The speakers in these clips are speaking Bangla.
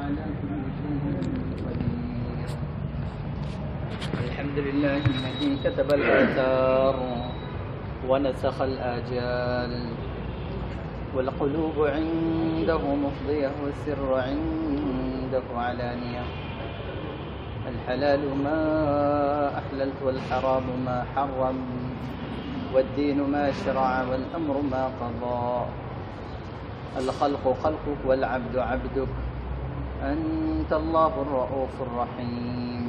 على كل شيء قدير. الحمد لله الذي كتب الآثار ونسخ الآجال، والقلوب عنده مفضية والسر عنده علانية. الحلال ما أحللت والحرام ما حرم، والدين ما شرع والأمر ما قضى. الخلق خلقك والعبد عبدك، أنت الله الرؤوف الرحيم.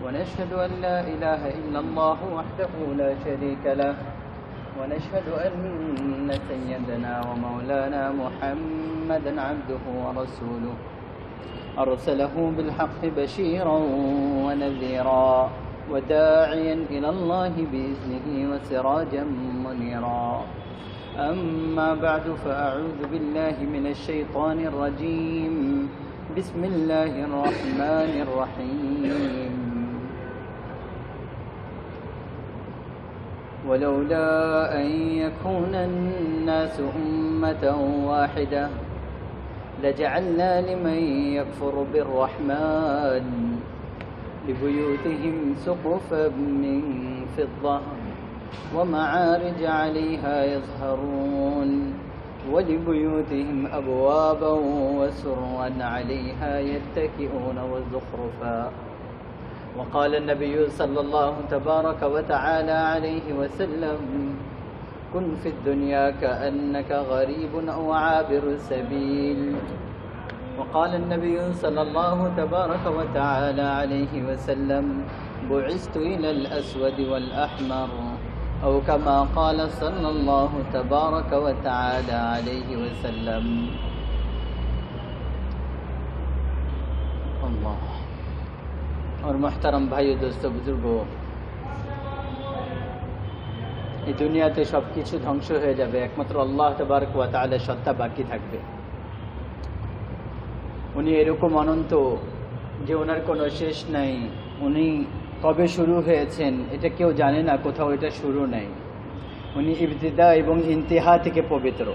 ونشهد أن لا إله إلا الله وحده لا شريك له، ونشهد أن سيدنا ومولانا محمدا عبده ورسوله، أرسله بالحق بشيرا ونذيرا وداعيا إلى الله بإذنه وسراجا منيرا. أما بعد، فأعوذ بالله من الشيطان الرجيم. بسم الله الرحمن الرحيم. ولولا أن يكون الناس أمة واحدة لجعلنا لمن يكفر بالرحمن لبيوتهم سقفا من فضة ومعارج عليها يظهرون، ولبيوتهم أبوابا وسرا عليها يتكئون وزخرفا. وقال النبي صلى الله تبارك وتعالى عليه وسلم: كن في الدنيا كأنك غريب أو عابر سبيل. وقال النبي صلى الله تبارك وتعالى عليه وسلم: بعثت إلى الأسود والأحمر، أو كما قال صلى الله تبارك وتعالى عليه وسلم. الله और मोहतरम भाइयों दोस्तों बुजुर्गों, এই দুনিয়াতে সব কিছু ধ্বংস হয়ে যাবে, একমাত্র আল্লাহ তাবারক ওয়া তাআলা সত্তা বাকি থাকবে। উনি এরকম অনন্ত যে ওনার কোনো শেষ নাই। উনি কবে শুরু হয়েছেন এটা কেউ জানে না, কোথাও এটা শুরু নাই। উনি ইবতিদা এবং ইন্তিহা থেকে পবিত্র,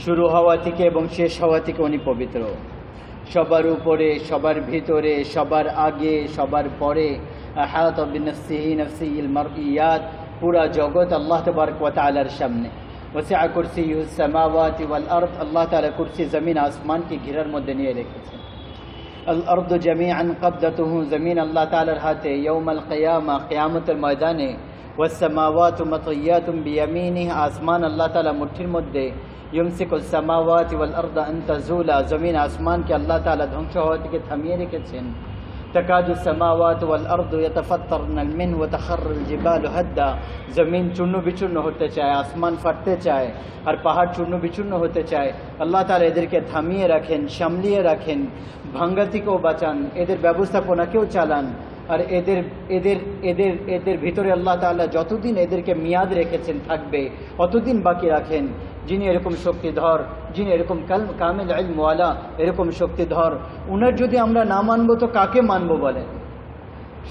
শুরু হওয়া থেকে এবং শেষ হওয়া থেকে উনি পবিত্র। সবার উপরে, সবার ভিতরে, সবার আগে, সবার পরে। আহাতা বিনফসিহি নফসিল মারইয়াত, পুরা জগৎ আল্লাহ তাবারক ওয়া তাআলার সামনে। ওয়াসিআ কুরসিয়ুস সামাওয়াতি ওয়াল আরদ, আল্লাহ তাআলা কুরসি জমিন আসমানকে ঘেরার মধ্যে নিয়ে রেখেছেন। আল আরদু জামিআন কবদাতুহু, জমিন আল্লাহ তাআলার হাতে। ইয়াউমাল কিয়ামা, কিয়ামতের ময়দানে। ওয়াস সামাওয়াতু মাতইয়াতুম বিয়ামিনিহি, আসমান আল্লাহ তাআলা মুঠির মধ্যে। ইউমসিকুস সামাওয়াতি ওয়াল আরদা আন তাজুলা, জমিন আসমানকে আল্লাহ তাআলা ধ্বংস হওয়া থেকে থামিয়ে রেখেছেন। তাকাদু সামাওয়াতু ওয়াল আরদু ইয়াতাফাত্তারনা মিনহু ওয়া তাখাররুল জিবালু হাদ্দা, জমিন চূর্ণ বিচূর্ণ হতে চায়, আসমান ফাটতে চায়, আর পাহাড় চূর্ণ বিচূর্ণ হতে চায়। আল্লাহ তাআলা এদেরকে থামিয়ে রাখেন, সামলিয়ে রাখেন, ভাঙ্গা থেকেও বাঁচান, এদের ব্যবস্থাপনাকেও চালান। আর এদের এদের এদের এদের ভিতরে আল্লাহ তাআলা যতদিন এদেরকে মেয়াদ রেখেছেন থাকবে, অতদিন বাকি রাখেন। যিনি এরকম শক্তিধর, যিনি এরকম কামিল ইলমওয়ালা, এরকম শক্তিধর, উনার যদি আমরা না মানবো তো কাকে মানবো বলেন?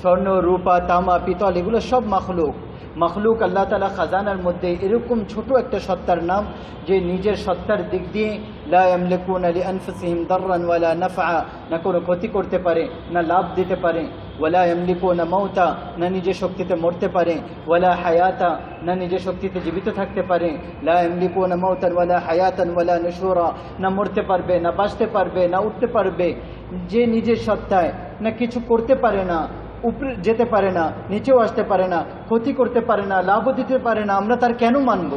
স্বর্ণ, রূপা, তামা, পিতল, এগুলো সব মখলুক। আল্লাহ তাআলা খাজানার মধ্যে এরকম ছোট একটা সত্তার নাম যে নিজের সত্তার দিক দিয়ে লা ইয়ামলিকুনা লিআনফুসিহিম দাররান ওয়ালা নাফআ, না কোনো ক্ষতি করতে পারে, না লাভ দিতে পারে। ওয়ালা ইয়ামলিকুনা মাউতা, না নিজের শক্তিতে মরতে পারে। ওয়ালা হায়াতা, না নিজের শক্তিতে জীবিত থাকতে পারে। লা ইয়ামলিকুনা মাউতান ওয়ালা হায়াতান ওয়ালা নুশুরা, না মরতে পারবে, না বাঁচতে পারবে, না উঠতে পারবে। যে নিজের সত্তায় না কিছু করতে পারে না, উপরে যেতে পারে না, নিচেও আসতে পারে না, ক্ষতি করতে পারে না, লাভও দিতে পারে না, আমরা তার কেন মানব?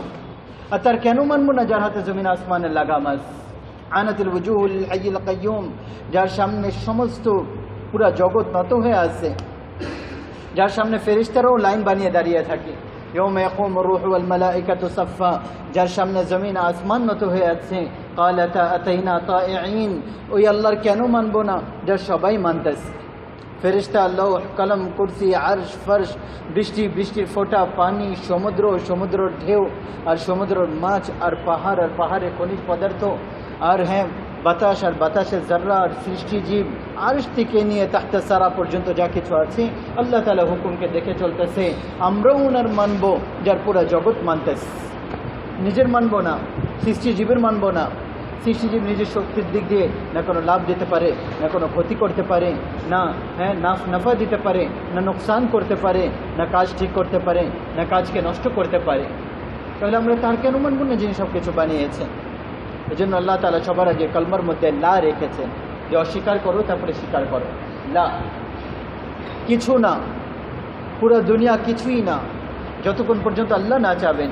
আর তার কেন মানব না যার হাতে জমিন আসমানের লাগাম আছে? আনাতুল ওয়াজুহুল হাইয়ুল কাইয়ুম, যার সামনে সমস্ত পুরা জগৎ নত হয়ে আছে, যার সামনে ফেরেশতারাও লাইন বানিয়ে দাঁড়িয়ে থাকে। ইয়াউমা ইয়াকুমুর রূহু ওয়াল মালাইকাতু সাফফা, যার সামনে জমিন আসমান নত হয়ে আছে। ক্বালাতা আতাইনা তাইঈন, ওই আল্লাহর কেন মানব না যার সবাই মানতেছে? ফেরেশতা, লৌহ, কলম, কুরসি, আরশ, ফরশ, বৃষ্টির ফোঁটা, পানি, সমুদ্রের ঢেউ, আর সমুদ্রের মাছ, আর পাহাড়ের খনিজ পদার্থ, আর হ্যাঁ বাতাস, আর বাতাসের জাররা, আর সৃষ্টি জীব, আরশ থেকে নিয়ে তাহতে সারা পর্যন্ত যা কিছু আছে আল্লাহ তাআলা হুকুমকে দেখে চলতেছে। আমরাও ওনার মানব যার পুরা জগৎ মানতেছে, নিজের মানব না, সৃষ্টি জীবের মানব না। সৃষ্টিজীব নিজের শক্তির দিক দিয়ে না কোনো লাভ দিতে পারে, না কোনো ক্ষতি করতে পারে, না নাফা দিতে পারে, না নোকসান করতে পারে, না কাজ ঠিক করতে পারে, না কাজকে নষ্ট করতে পারে। তাহলে আমরা তার কেন মানব না যিনি সব কিছু বানিয়েছেন? এই জন্য আল্লাহ তাআলা সবার আগে কলমার মধ্যে লা রেখেছেন, যে অস্বীকার করো তারপরে স্বীকার করো। লা, কিছু না, পুরো দুনিয়া কিছুই না যতক্ষণ পর্যন্ত আল্লাহ না চাবেন।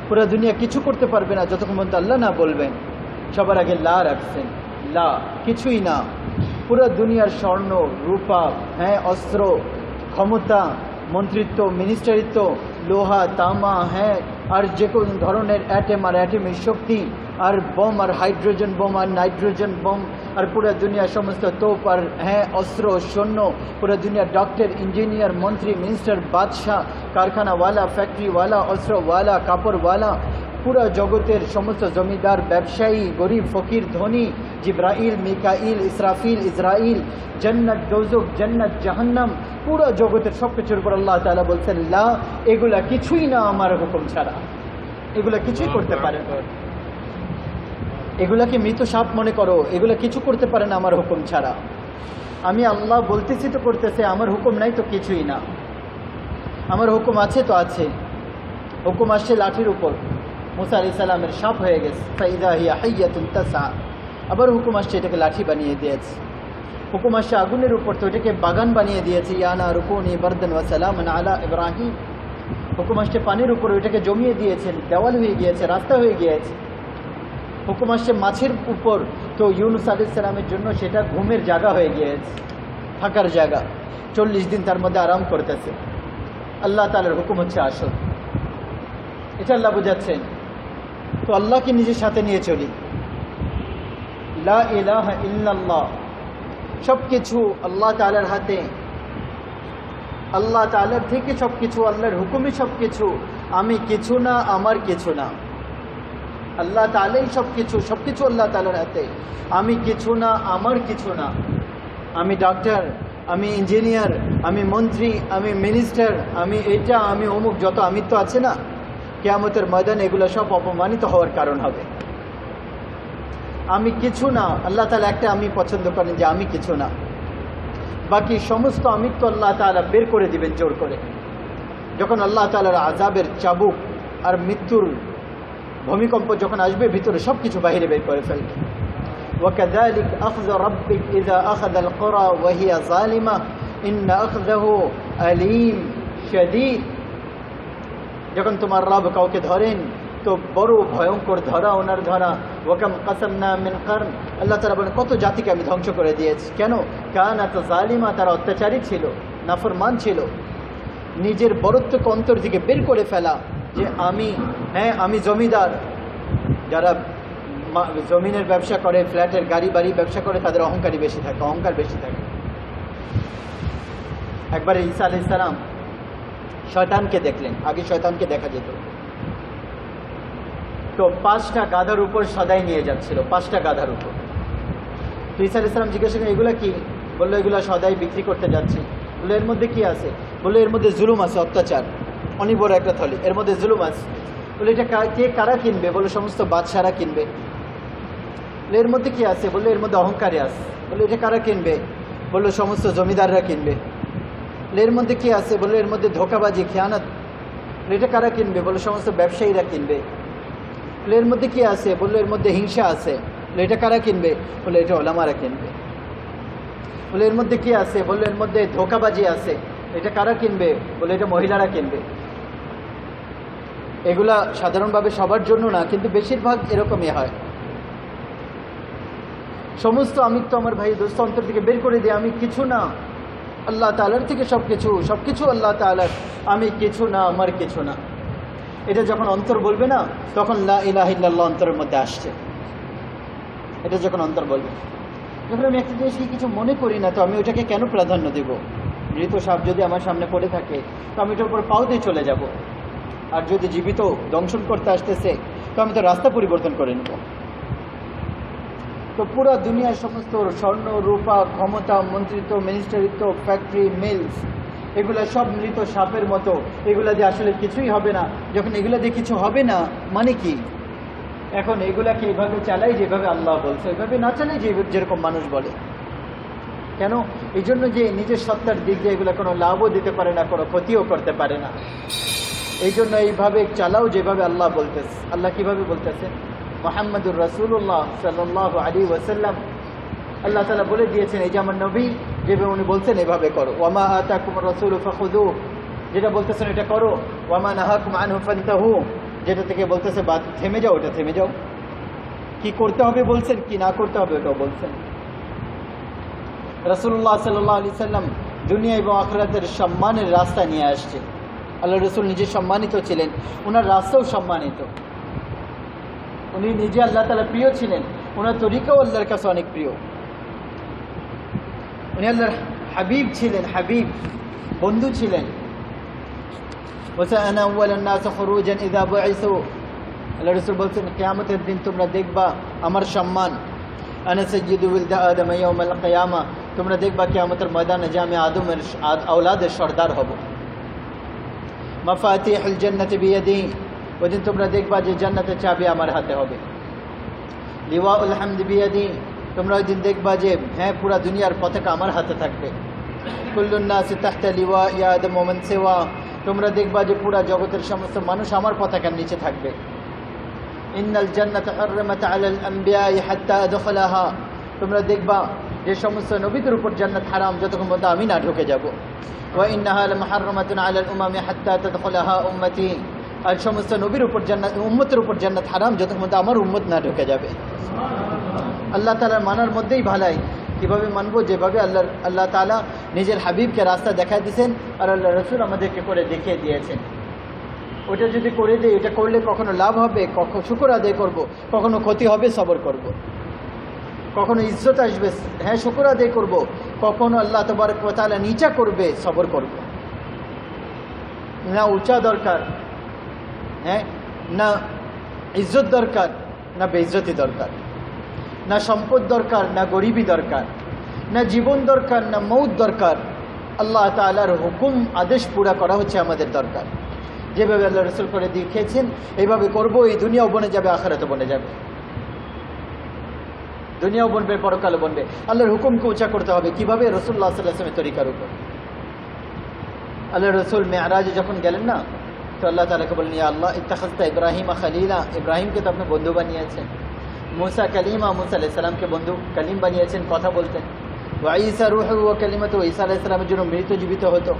পুরো দুনিয়া কিছু করতে পারবে না যতক্ষণ পর্যন্ত আল্লাহ না বলবেন। সবার আগে লা রাখছেন, লা, কিছুই না। পুরো দুনিয়ার স্বর্ণ রূপা, অস্ত্র, ক্ষমতা, মন্ত্রিত্ব, মিনিস্টারিত্ব, লোহা, তামা, আর যে কোনো ধরনের অ্যাটেম আর অ্যাটেমের শক্তি, আর বোম আর হাইড্রোজেন বোম আর নাইট্রোজেন বোম, আর পুরো দুনিয়ার সমস্ত তোপ আর অস্ত্র সৈন্য, পুরো দুনিয়ার ডক্টর, ইঞ্জিনিয়ার, মন্ত্রী, মিনিস্টার, বাদশাহ, কারখানাওয়ালা, ফ্যাক্টরিওয়ালা, অস্ত্রওয়ালা, কাপড়ওয়ালা, পুরো জগতের সমস্ত জমিদার, ব্যবসায়ী, গরিব, ফকির, ধনী, জিব্রাইল, মিকাইল, ইসরাফিল, ইসরাইল, জান্নাত, দোজখ, জান্নাত, জাহান্নাম, পুরো জগতের সব কিছুর উপর আল্লাহ তাআলা বলছেন লা, এগুলা কিছুই না আমার হুকুম ছাড়া। এগুলা কিছুই করতে পারে না। এগুলাকে মৃত সাপ মনে করো, এগুলা কিছু করতে পারে না আমার হুকুম ছাড়া। আমি আল্লাহ বলতেছি তো করতেছে, আমার হুকুম নাই তো কিছুই না। আমার হুকুম আছে তো আছে। হুকুম আসছে লাঠির উপর, মুসা আলাইহিস সালামের সাপ হয়ে গেছে, ফাইদা হিয়া হাইয়াতুন তাসা। আবার হুকুম আসছে এটাকে লাঠি বানিয়ে দিয়েছে। হুকুম আসছে আগুনের উপর, তো এটাকে বাগান বানিয়ে দিয়েছে, ইয়ানা রুকুনি বারদান ওয়া সালামান আলা ইব্রাহিম। হুকুম আসছে পানির উপর, ওইটাকে জমিয়ে দিয়েছেন, দেওয়াল হয়ে গিয়েছে, রাস্তা হয়ে গিয়েছে। হুকুম আসছে মাছের উপর, তো ইউনুস আলাইহিস সালামের জন্য সেটা ঘুমের জায়গা হয়ে গিয়েছে, থাকার জায়গা। 40 দিন তার মধ্যে আরাম করতেছে। আল্লাহ তাআলার হুকুম হচ্ছে আসল। এটা আল্লাহ বোঝাচ্ছেন। তো আল্লাহকে নিজের সাথে নিয়ে চলি। লা ইলাহা ইল্লাল্লাহ, সব কিছু আল্লাহ তাআলার হাতে, আল্লাহ তাআলার থেকে সব কিছু, আল্লাহর হুকুমে সব কিছু। আমি কিছু না, আমার কিছু না। আল্লাহ তাআলাই সব কিছু, সব কিছু আল্লাহ তাআলার হাতে। আমি কিছু না, আমার কিছু না। আমি ডাক্তার, আমি ইঞ্জিনিয়ার, আমি মন্ত্রী, আমি মিনিস্টার, আমি এটা, আমি অমুক, যত আমিত্ব আছে না, কিয়ামতের ময়দানে এগুলো সব অপমানিত হওয়ার কারণ হবে। আমি কিছু না, আল্লাহ তাআলা একটা আমি পছন্দ করেন যে আমি কিছু না। বাকি সমস্ত আমিত্ব আল্লাহ তাআলা বের করে দিবেন জোর করে। যখন আল্লাহ তাআলার আযাবের চাবুক আর মৃত্যুর ভূমিকম্প যখন আসবে, ভিতরে সব কিছু বাইরে বের করে ফেলবে। وكذلك أخذ ربك إذا أخذ القرى وهي ظالمة إن أخذه أليم شديد। যখন তোমার রব কাউকে ধরেন তো বড় ভয়ঙ্কর ধরা, ওনার ধরা। ওয়াকাম কাসামনা মিন কারন, আল্লাহ তাআলা বলেন কত জাতিকে আমি ধ্বংস করে দিয়েছি। কেন? কানাত জালিমা, তারা অত্যাচারী ছিল, নাফরমান ছিল। নিজের বরত্বকে অন্তর থেকে বের করে ফেলা, যে আমি জমিদার। যারা জমিনের ব্যবসা করে, ফ্ল্যাটের গাড়ি বাড়ি ব্যবসা করে, তাদের অহংকারী বেশি থাকে, অহংকার বেশি থাকে। একবার ঈসা আলাইহিস সালাম শয়তানকে দেখলেন, আগে শয়তানকে দেখা যেত। তো 5টা গাধার উপর সদাই নিয়ে যাচ্ছিল, 5টা গাধার উপর। তো ঈসা আলাইহিস সালাম জিজ্ঞাসা করলেন এগুলা কি? বললো এগুলো সদাই বিক্রি করতে যাচ্ছি। বললো এর মধ্যে কি আছে? বললো এর মধ্যে জুলুম আছে, অত্যাচার, অনেক বড় একটা থলি, এর মধ্যে জুলুম আছে। বলে এটা কে কারা কিনবে? বলে সমস্ত বাদশারা কিনবে। এর মধ্যে কি আছে? বললো এর মধ্যে অহংকারী আছে। বললো এটা কারা কিনবে? বললো সমস্ত জমিদাররা কিনবে। এর মধ্যে কি আছে? বললো এর মধ্যে ধোঁকাবাজি, খেয়ানত। এটা কারা কিনবে? বললো সমস্ত ব্যবসায়ীরা কিনবে। এর মধ্যে কি আছে? বললো এর মধ্যে হিংসা আছে। এটা কারা কিনবে? বললো এটা ওলামারা কিনবে। বলে এর মধ্যে কি আছে? বললো এর মধ্যে ধোঁকাবাজি আছে। এটা কারা কিনবে? বলে এটা মহিলারা কিনবে। এগুলা সাধারণভাবে সবার জন্য না, কিন্তু বেশিরভাগ এরকমই হয়। সমস্ত আমিত্ব আমার ভাই দোস্ত অন্তর থেকে বের করে দিয়ে, আমি কিছু না, আল্লাহ তাআলার থেকে সব কিছু, সব কিছু আল্লাহ তাআলার, আমি কিছু না, আমার কিছু না। এটা যখন অন্তর বলবে না, তখন লা ইলাহা ইল্লাল্লাহ অন্তরের মধ্যে আসছে। এটা যখন অন্তর বলবে, যখন আমি একটা জিনিসকে কিছু মনে করি না, তো আমি ওটাকে কেন প্রাধান্য দেব? মৃত সাপ যদি আমার সামনে পড়ে থাকে, তো আমি ওটার উপর পাও দিয়ে চলে যাব। আর যদি জীবিত দংশন করতে আসতেছে, তো আমি তো রাস্তা পরিবর্তন করে নেব। তো পুরো দুনিয়ার সমস্ত স্বর্ণ রূপা, ক্ষমতা, মন্ত্রিত্ব, মিনিস্টারিত্ব, ফ্যাক্টরি, মিলস, এগুলো সব মৃত সাপের মতো। এগুলা দিয়ে আসলে কিছুই হবে না। যখন এগুলা দিয়ে কিছু হবে না, মানে কি? এখন এগুলাকে এভাবে চালাই যেভাবে আল্লাহ বলছে, এভাবে না চালাই যেরকম মানুষ বলে। কেন? এই জন্য যে নিজের সত্তার দিক দিয়ে এগুলো কোনো লাভও দিতে পারে না, কোনো ক্ষতিও করতে পারে না। এই জন্য এইভাবে চালাও যেভাবে আল্লাহ বলতেছে। আল্লাহ কিভাবে বলতেছে? মুহাম্মাদুর রাসূলুল্লাহ সাল্লাল্লাহু আলাইহি ওয়াসাল্লাম, আল্লাহ তাআলা বলে দিয়েছেন এই যে আমার নবী যেভাবে উনি বলছেন এভাবে করো। ওয়ামা আতাকুমুর রাসূলু ফাখুযুহু, যেটা বলতেছেন এটা করো। ওয়ামা নাহাকুম আনহু ফান্তাহু, যেটা থেকে বলতেছে থেমে যাও, ওটা থেমে যাও। কি করতে হবে বলছেন, কি না করতে হবে ওটাও বলছেন। রাসূলুল্লাহ সাল্লাল্লাহু আলাইহি সাল্লাম দুনিয়া এবং আখিরাতের সম্মানের রাস্তা নিয়ে আসছে। আল্লাহ রসুল নিজে সম্মানিত ছিলেন, ওনার রাস্তাও সম্মানিত। উনি নিজে আল্লাহ তাআলা প্রিয় ছিলেন, ওনার তরিকাও আল্লাহর কাছে অনেক প্রিয়। উনি আল্লাহর হাবিব ছিলেন, হাবিব বন্ধু ছিলেন। ওয়াসানা আউওয়ালান নাস খুরুজান ইযা বুইসু, আল্লাহ রাসূল বলছেন কিয়ামতের দিন তোমরা দেখবা আমার সম্মান। আনা সাইয়্যিদু ওয়ালদ আদম ইয়াউমাল কিয়ামা, তোমরা দেখবা কিয়ামতের ময়দানে যে আমি আদমের আওলাদের সর্দার হব। মাফাতিহুল জান্নাতি বিয়াদি, ওদিন তোমরা দেখবা যে জান্নাতের চাবি আমার হাতে হবে। লিওয়াউল হামদ বিয়াদি, তোমরা ওই দিন দেখবা যে হ্যাঁ পুরা দুনিয়ার পতাকা আমার হাতে থাকবে। কুল্লুন নাসি তাহতা লিওয়া ইয়া আদম ওয়া মান সিওয়া, তোমরা দেখবা যে পুরা জগতের সমস্ত মানুষ আমার পতাকার নিচে থাকবে। ইন্নাল জান্নাতা হাররামাত আলাল আমবিয়াই হাত্তা আদখালাহা, তোমরা দেখবা যে সমস্ত নবীদের উপর জান্নাত হারাম যতক্ষণ পর্যন্ত আমি না ঢুকে যাব। ওয়া ইন্নাহা লামুহাররামাতুন আলাল উমামি হাত্তা তাদখালাহা উম্মতি, আর সমস্ত নবীর উপর জান্নাত, উম্মতের উপর জান্নাত হারাম যতক্ষণ পর্যন্ত আমার উম্মত না ঢুকে যাবে। আল্লাহ তাআলার মানার মধ্যেই ভালাই। কীভাবে মানবো? যেভাবে আল্লাহ তাআলা নিজের হাবিবকে রাস্তা দেখাই দিয়েছেন আর আল্লাহ রসুল আমাদেরকে করে দেখিয়ে দিয়েছেন। ওটা যদি করে দিই, এটা করলে কখনো লাভ হবে, কখনো শুকর আদায় করব, কখনো ক্ষতি হবে সবর করব, কখনো ইজ্জত আসবে হ্যাঁ শুকর আদায় করব, কখনো আল্লাহ তাবারক ওয়া তাআলা নিচা করবে সবর করব। না উঁচা দরকার, হ্যাঁ না ইজ্জত দরকার, না বেইজ্জতি দরকার, না সম্পদ দরকার, না গরিবী দরকার, না জীবন দরকার, না মৌত দরকার। আল্লাহ তাআলার হুকুম আদেশ পুরা করা হচ্ছে আমাদের দরকার। যেভাবে আল্লাহ রসুল করে দেখিয়েছেন এইভাবে করব, এই দুনিয়াও বনে যাবে, আখিরাতও বনে যাবে। দুনিয়াও বনবে, পরকালও বনবে। আল্লাহর হুকুমকে উঁচা করতে হবে। কিভাবে? রাসূলুল্লাহ সাল্লাল্লাহু আলাইহি ওয়াসাল্লামের তরিকার উপর। আল্লাহ রসুল মেরাজে যখন গেলেন না, তো আল্লাহ তাআলাকে বললেন ইয়া আল্লাহ ইত্তাখাযতা ইব্রাহিমা খলিলা, ইব্রাহিমকে তো আপনি বন্ধু বানিয়েছেন। মুসা কালিমা, মুসা আলাইহিস সালামকে বন্ধু কালিম বানিয়েছেন, কথা বলতেন। ওয়া ঈসা রূহু ওয়া কালিমাতু, ঈসা আলাইহিস সালামের জন্য মৃত জীবিত হতো।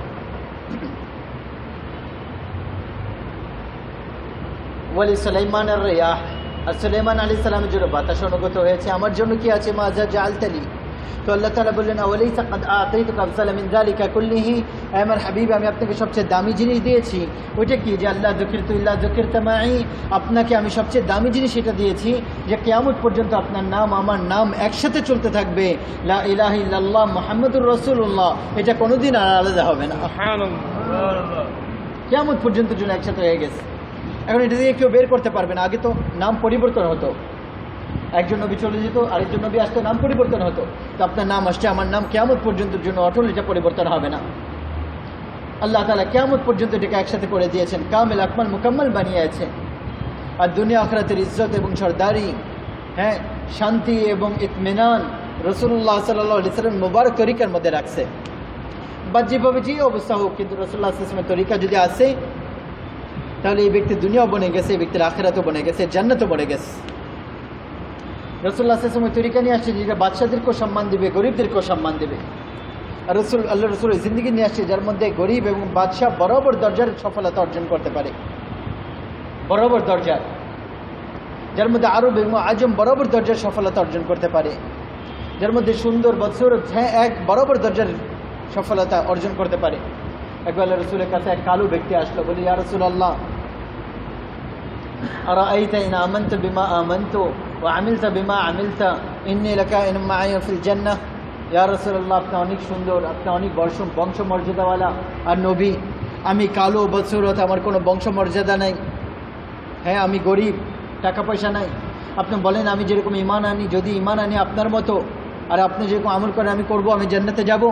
ওয়ালি সুলাইমানের রিয়াহ, আর সুলাইমান আলাইহিস সালামের জন্য বাতাস অনুগত হয়েছে। আমার জন্য কি আছে? মাজা জাআলতালি। তো আল্লাহ তাআলা বললেন আওয়ালাইসা ক্বাদ আতাইতুকা আফযালা মিন যালিকা কুল্লিহি, আমার হাবিব আমি আপনাকে সবচেয়ে দামি জিনিস দিয়েছি। ওইটা কি? যে আল্লাহ যুকিরতু ইল্লা যুকিরতা মাই, আপনাকে আমি সবচেয়ে দামি জিনিস এটা দিয়েছি যে কিয়ামত পর্যন্ত আপনার নাম আমার নাম একসাথে চলতে থাকবে। লা ইলাহা ইল্লাল্লাহ মুহাম্মাদুর রাসূলুল্লাহ, এটা কোনোদিন আর আলাদা হবে না। সুবহানাল্লাহ, কিয়ামত পর্যন্ত জন্য একসাথে হয়ে গেছে। এখন এটা দিয়ে কেউ বের করতে পারবে না। আগে তো নাম পরিবর্তন হতো, একজন নবী চলে যেত, আরেকজন নবী আসতো, নাম পরিবর্তন হতো। তো আপনার নাম আসছে, আমার নাম কিয়ামত পর্যন্ত জন্য অটল, এটা পরিবর্তন হবে না। আল্লাহ তাআলা কিয়ামত পর্যন্ত এটাকে একসাথে করে দিয়েছেন, কামিল আকমাল মুকাম্মাল বানিয়েছেন। আর দুনিয়া আখিরাতের ইজ্জত এবং সরদারি, হ্যাঁ শান্তি এবং ইতমিনান রাসূলুল্লাহ সাল্লাল্লাহু আলাইহি ওয়াসাল্লাম মুবারক তরিকার মধ্যে রাখছে। বা যেভাবে যে অবস্থা হোক, কিন্তু রাসূলুল্লাহ সাল্লাল্লাহু আলাইহি ওয়াসাল্লামের তরিকা যদি আসে, তাহলে এই ব্যক্তির দুনিয়াও বনে গেছে, এই ব্যক্তির আখিরাতও বনে গেছে, জান্নাতও বনে গেছে। রাসূলুল্লাহ সাল্লাল্লাহু আলাইহি ওয়াসাল্লাম তরিকা নিয়ে আসছে যেটা বাদশাদেরকেও সম্মান দেবে, গরিবদেরকেও সম্মান দেবে। আর আল্লাহ রসুল জিন্দগি নিয়ে আসছে যার মধ্যে গরিব এবং বাদশাহ বরাবর দরজার সফলতা অর্জন করতে পারে, বরাবর দরজার, যার মধ্যে আরব এবং আজম বরাবর দরজার সফলতা অর্জন করতে পারে, যার মধ্যে সুন্দর বদসুরত হ্যাঁ এক বরাবর দরজার সফলতা অর্জন করতে পারে। একবার আল্লাহ রসুলের কাছে এক কালো ব্যক্তি আসলো, বলি ইয়া রাসূলুল্লাহ আরাআইতা ইন আমানতু বিমা আমানতু ওয়া আমিলতা বিমা আমিলতা ইন্নী লাকাইনুম মা'আয়া ফিল জান্নাহ। ইয়া রাসূলুল্লাহ, আপনি অনেক সুন্দর, আপনি অনেক বংশ মর্যাদাওয়ালা আর নবী, আমি কালো বদসুরত, আমার কোনো বংশ মর্যাদা নাই, হ্যাঁ আমি গরিব, টাকা পয়সা নাই। আপনি বলেন আমি যেরকম ঈমান আনি, যদি ঈমান আনি আপনার মতো আর আপনি যেরকম আমল করেন আমি করব, আমি জান্নাতে যাব।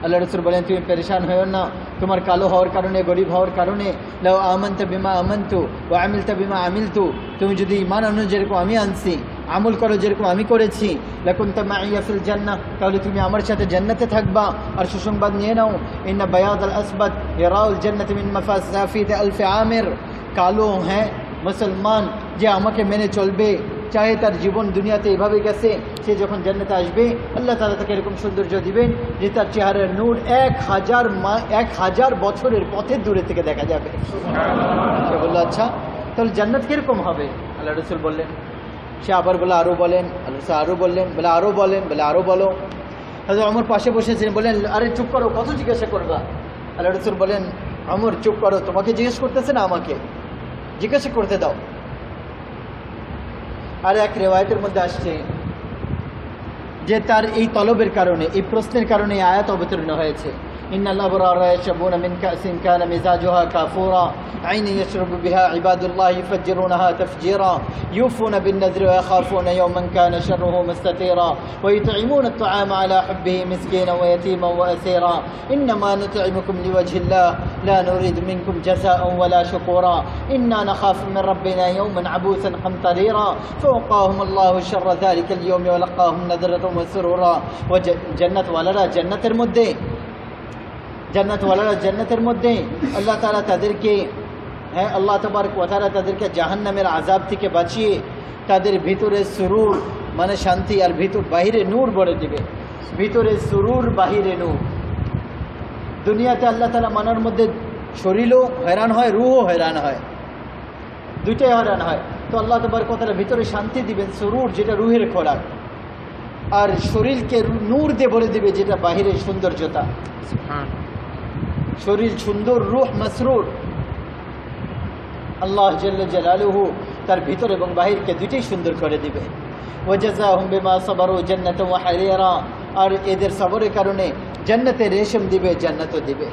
আল্লাহ রাসূল বলেন তুমি পেরেশান হয়ো না তোমার কালো হওয়ার কারণে, গরিব হওয়ার কারণে। লাউ আমানতা বিমা আমানতু ওয়া আমিলতা বিমা আমিলতু, তুমি যদি ঈমান আনো যেরকম আমি আনছি, আমল করো যেরকম আমি করেছি, লাকুনতা মাইয়া ফিল জান্নাহ, তাহলে তুমি আমার সাথে জান্নাতে থাকবা। আর সুসংবাদ নিয়ে নাও, ইন্না বায়াদাল আসবাদ ইয়ারাউল জান্নাত মিন মাফাসাফিদ আলফ আমির, কালো হ্যাঁ মুসলমান যে আমাকে মেনে চলবে, চাহে তার জীবন দুনিয়াতে এভাবে গেছে, সে যখন জান্নাতে আসবে আল্লাহ তাআলা তাকে এরকম সৌন্দর্য দিবেন যে তার চেহারার নূর 1000 বছরের পথের দূরে থেকে দেখা যাবে। সে বলল আচ্ছা তাহলে জান্নাত কিরকম হবে? আল্লাহ রাসূল বললেন, সে আবার বলে আরও বলেন, আল্লাহ রাসূল আরও বললেন, বলে আরও বলেন, বলে আরও বলো। হযরত ওমর পাশে বসেছিলেন, বলেন আরে চুপ করো, কত জিজ্ঞাসা করবা? আল্লাহ রাসূল বলেন, ওমর চুপ করো, তোমাকে জিজ্ঞেস করতেছে না, আমাকে জিজ্ঞাসা করতে দাও। আর এক রিওয়ায়াতের মধ্যে আসছে যে তার এই তলবের কারণে, এই প্রশ্নের কারণে এই আয়াত অবতীর্ণ হয়েছে, ইন্নাল আবরারা ইয়াশরাবুনা মিন কাসিন কানা মিজাজুহা কাফুরা আইনান ইয়াশরাবু বিহা ইবাদুল্লাহি ইফজ্জিরুনাহা তাফজিরা ইউফুনা বিন নাযরি ওয়া ইয়াখাফুনা ইয়াওমান কানা শাররুহু মুস্তাতিরা ওয়া ইউতঈমুনা আত-তা'আমা আলা হুব্বিহি মিসকিনান ওয়া ইয়াতীমান ওয়া আসীরা ইন্নামা নুতঈমুকুম লিওয়াজহিল্লাহ লা নুরিদু মিনকুম জাযাআন ওয়া লা শুকুরা ইন্না নাখাফু মিন রাব্বিনা ইয়াওমান আবূসান কামতারিরা ফাওয়াকাহুমুল্লাহু শাররা যালিকাল ইয়াওমি ওয়া লাকাহুম নাযরাতান ওয়া সুরুরা। ওয়া জান্নাতওয়ালারা জান্নাতের মধ্যে আল্লাহ তাআলা তাদেরকে আল্লাহ তাবারক ওয়া তাআলা তাদেরকে জাহান্নামের আযাব থেকে বাঁচিয়ে তাদের ভিতরে সুরুর মানে শান্তি, আর বাহিরে নূর ভরে দিবে। ভিতরে সুরুর, বাহিরে নূর। দুনিয়াতে আল্লাহ তাআলা মানার মধ্যে শরীরও হয়রান হয়, রূহও হয়রান হয়, দুইটাই হয়রান হয়। তো আল্লাহ তাবারক ওয়া তাআলা ভিতরে শান্তি দিবেন, সুরুর যেটা রূহের খোরাক, আর শরীরকে নূর দিয়ে ভরে দিবে যেটা বাহিরের সৌন্দর্যতা। শরীর সুন্দর, রূহ মাসরুর। আল্লাহ জাল্লা জালালুহু তার ভিতর এবং বাহিরকে দুইটাই সুন্দর করে দিবে। ওয়াজাযাহুম বিমা সাবারু জান্নাতান ওয়া হারিরা, আর এদের সবরের কারণে জান্নাতে রেশম দিবে, জান্নাতও দিবে।